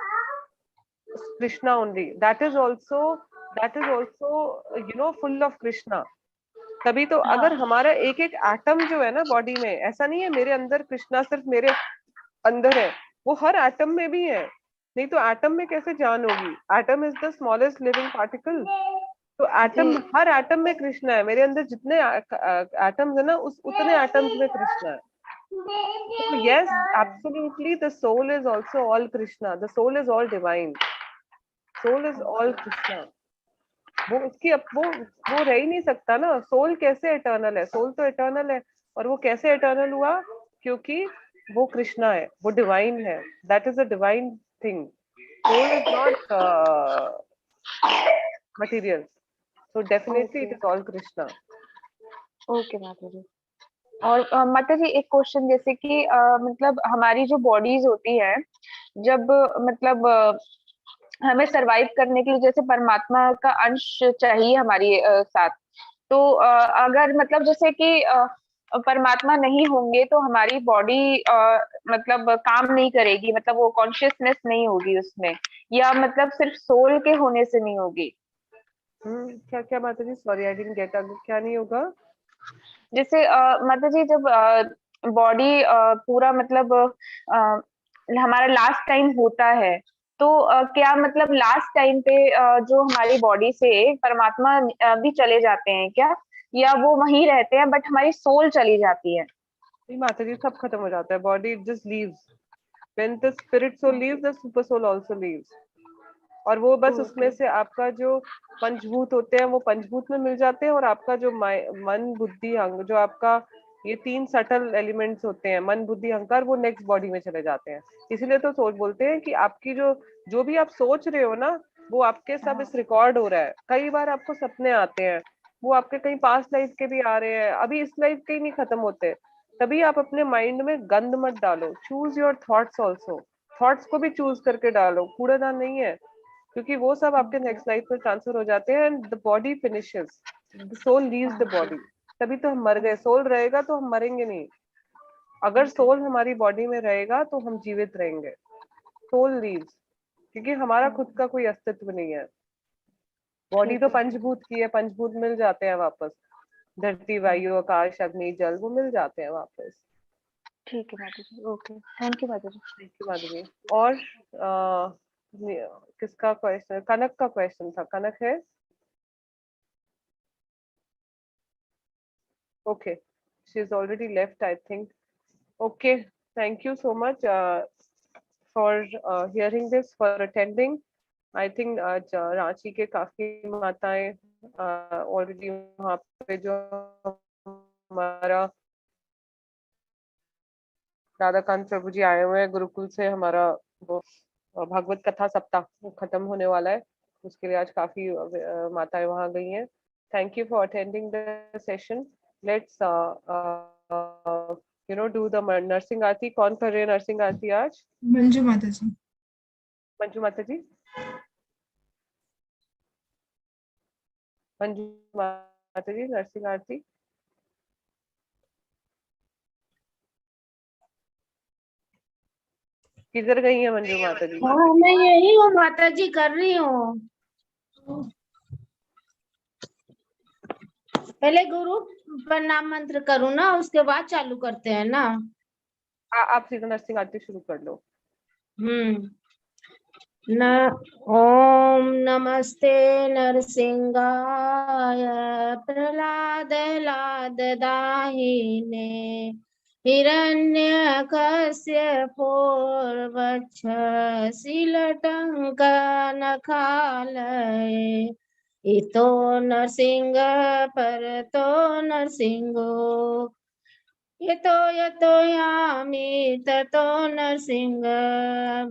Krishna only, that is also full of Krishna. तभी तो अगर हमारा एक एक एटम जो है ना बॉडी में, ऐसा नहीं है मेरे अंदर कृष्णा सिर्फ मेरे अंदर है, वो हर एटम में भी है। नहीं तो एटम में कैसे जान होगी? Atom is the smallest living particle. तो एटम, हर एटम में कृष्णा है। मेरे अंदर जितने एटम्स है ना, उस उतने एटम्स में कृष्णा है। So yes, absolutely, the soul is also all Krishna. The soul is all divine. Soul is all Krishna. वो उसकी वो रह ही नहीं सकता ना। सोल कैसे इटर्नल है? सोल तो इटर्नल है। और वो कैसे इटर्नल हुआ? क्योंकि वो कृष्णा है, वो डिवाइन है। That is a divine thing. Soul is not material, so definitely it is all Krishna. Okay माता जी। और माता जी एक क्वेश्चन, जैसे कि मतलब हमारी जो बॉडीज होती है, जब मतलब हमें सरवाइव करने के लिए जैसे परमात्मा का अंश चाहिए हमारी साथ, तो अगर मतलब जैसे कि परमात्मा नहीं होंगे तो हमारी बॉडी मतलब काम नहीं करेगी, मतलब वो कॉन्शियसनेस नहीं होगी उसमें, या मतलब सिर्फ सोल के होने से नहीं होगी? क्या क्या माता जी, सॉरी आई डिडंट गेट, क्या नहीं होगा? जैसे माता जी जब बॉडी पूरा मतलब हमारा लास्ट टाइम होता है, तो क्या मतलब लास्ट टाइम पे जो हमारी बॉडी से परमात्मा भी चले जाते हैं क्या, या वो वहीं रहते हैं बट हमारी सोल चली जाती है? नहीं माता जी, सब खत्म हो जाता है, body just leaves. When the spirit soul leaves, the super soul also leaves. और वो बस उसमें से आपका जो पंचभूत होते हैं वो पंचभूत में मिल जाते हैं, और आपका जो मन बुद्धि अंग, जो आपका ये 3 सटल एलिमेंट्स होते हैं, मन बुद्धि अहंकार, वो नेक्स्ट बॉडी में चले जाते हैं। इसीलिए तो सोच बोलते हैं कि आपकी जो भी आप सोच रहे हो ना, वो आपके सब इस रिकॉर्ड हो रहा है। कई बार आपको सपने आते हैं, वो आपके कहीं पास्ट लाइफ के भी आ रहे हैं, अभी इस लाइफ के ही नहीं खत्म होते। तभी आप अपने माइंड में गंद मत डालो, choose your thoughts also. Thoughts को भी चूज करके डालो, कूड़ेदान नहीं है, क्योंकि वो सब आपके नेक्स्ट लाइफ में ट्रांसफर हो जाते हैं, and the body finishes, the soul leaves the body. तभी तो हम मर गए। सोल रहेगा तो हम मरेंगे नहीं। अगर सोल हमारी बॉडी में रहेगा तो हम जीवित रहेंगे। सोल लीव्स, क्योंकि हमारा खुद का कोई अस्तित्व नहीं है। बॉडी तो पंचभूत की है, पंचभूत मिल जाते हैं वापस, धरती वायु आकाश अग्नि जल, वो मिल जाते हैं वापस। ठीक है माता जी, ओके, थैंक यू माता जी। थैंक यू माधवी जी। और किसका क्वेश्चन? कनक का क्वेश्चन था। कनक है? Okay, she's already left, I think. Okay, thank you so much for hearing this, for attending. I think Ranchi के काफी माताएं already वहाँ पे जो हमारा राधाकांत प्रभु जी आए हुए हैं गुरुकुल से, हमारा वो भागवत कथा सप्ताह वो खत्म होने वाला है, उसके लिए आज काफी माताएं वहां गई हैं। Thank you for attending the session. Let's do the Narsingh aarti. कौन कर रहे हैं नर्सिंग आरती आज? मंजू माता जी। मंजू माता जी। मंजू माता जी नर्सिंग आरती। किधर गई है मंजू माता जी? हाँ मैं यही हूँ माता जी, कर रही हूँ। पहले गुरु प्रणाम मंत्र करूँ ना, उसके बाद चालू करते हैं ना। आप सीधा नर्सिंग आरती शुरू कर लो। न ओम नमस्ते नरसिंहाय प्रहलाद लाद दाहिने हिरण्यकश्यपोर्वक्ष शीलटंक नखालये इतो नरसिंह परतो नरसिंहो यतो यतो यामि ततो नरसिंह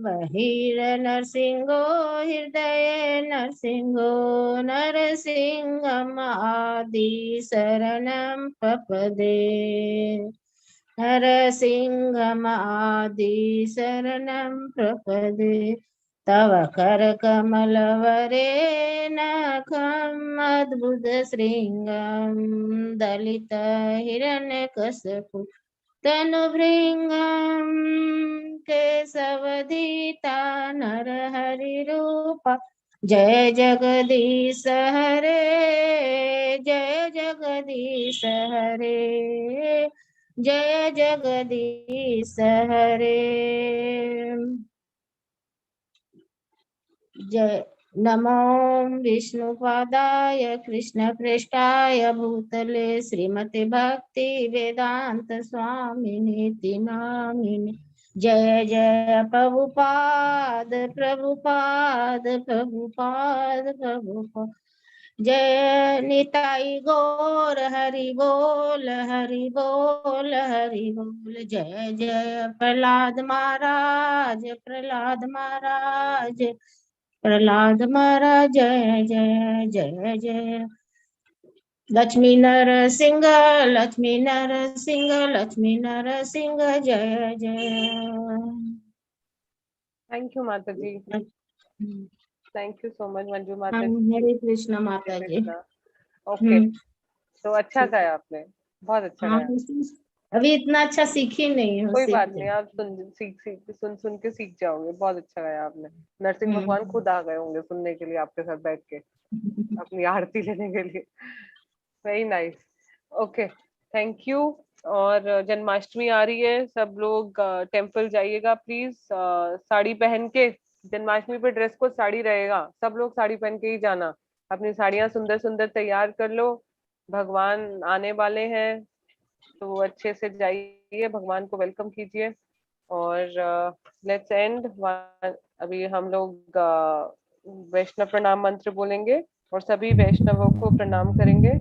बहिर्नरसिंहो हृदये नरसिंहो नरसिंहमादि शरणं प्रपदे नरसिंहमादि शरणं प्रपदे तव करकमलवरेणखम् अद्भुतशृङ्गं दलित हिरण्यकशिपु तनुभृङ्गं केशवधिता नरहरिरूपा जय जगदीश हरे जय जगदीश हरे जय जगदीश हरे जय नमो विष्णुपादाय कृष्णप्रेष्ठाय भूतले श्रीमते भक्ति वेदांत स्वामिनीति नामिने जय जय प्रभुपाद प्रभुपाद प्रभुपाद प्रभुपाद जय निताई गौर हरि बोल हरि बोल हरि बोल जय जय प्रहलाद महाराज प्रहलाद महाराज प्रहलाद महाराज जय जय जय जय लक्ष्मी नरसिंह लक्ष्मी नरसिंह लक्ष्मी नरसिंह जय जय। थैंक यू माता जी। Thank you so much Manju माता जी। हरे कृष्ण माता जी। ओके, तो अच्छा गाया आपने, बहुत अच्छा गाया। अभी इतना अच्छा सीखी नहीं हूँ। कोई बात नहीं, आप सुन के सीख जाओगे। बहुत अच्छा गाया आपने। नरसिंह भगवान खुद आ गए होंगे सुनने के लिए आपके साथ बैठ के, अपनी आरती लेने के लिए। Very nice. Okay, thank you. और जन्माष्टमी आ रही है, सब लोग टेम्पल जाइएगा प्लीज, साड़ी पहन के। जन्माष्टमी पे ड्रेस कोड साड़ी रहेगा, सब लोग साड़ी पहन के ही जाना। अपनी साड़ियाँ सुंदर सुंदर तैयार कर लो, भगवान आने वाले हैं तो अच्छे से जाइए, भगवान को वेलकम कीजिए। और लेट्स एंड। अभी हम लोग वैष्णव प्रणाम मंत्र बोलेंगे और सभी वैष्णवों को प्रणाम करेंगे।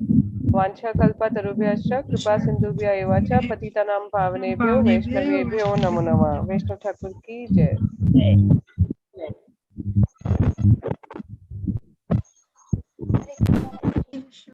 वांछा कल्पा तरुभ्यश्च कृपा सिंधुभ्य एव च पतितानां पावनेभ्यो वैष्णवेभ्यो नमो नमः। वैष्णव ठाकुर की जय।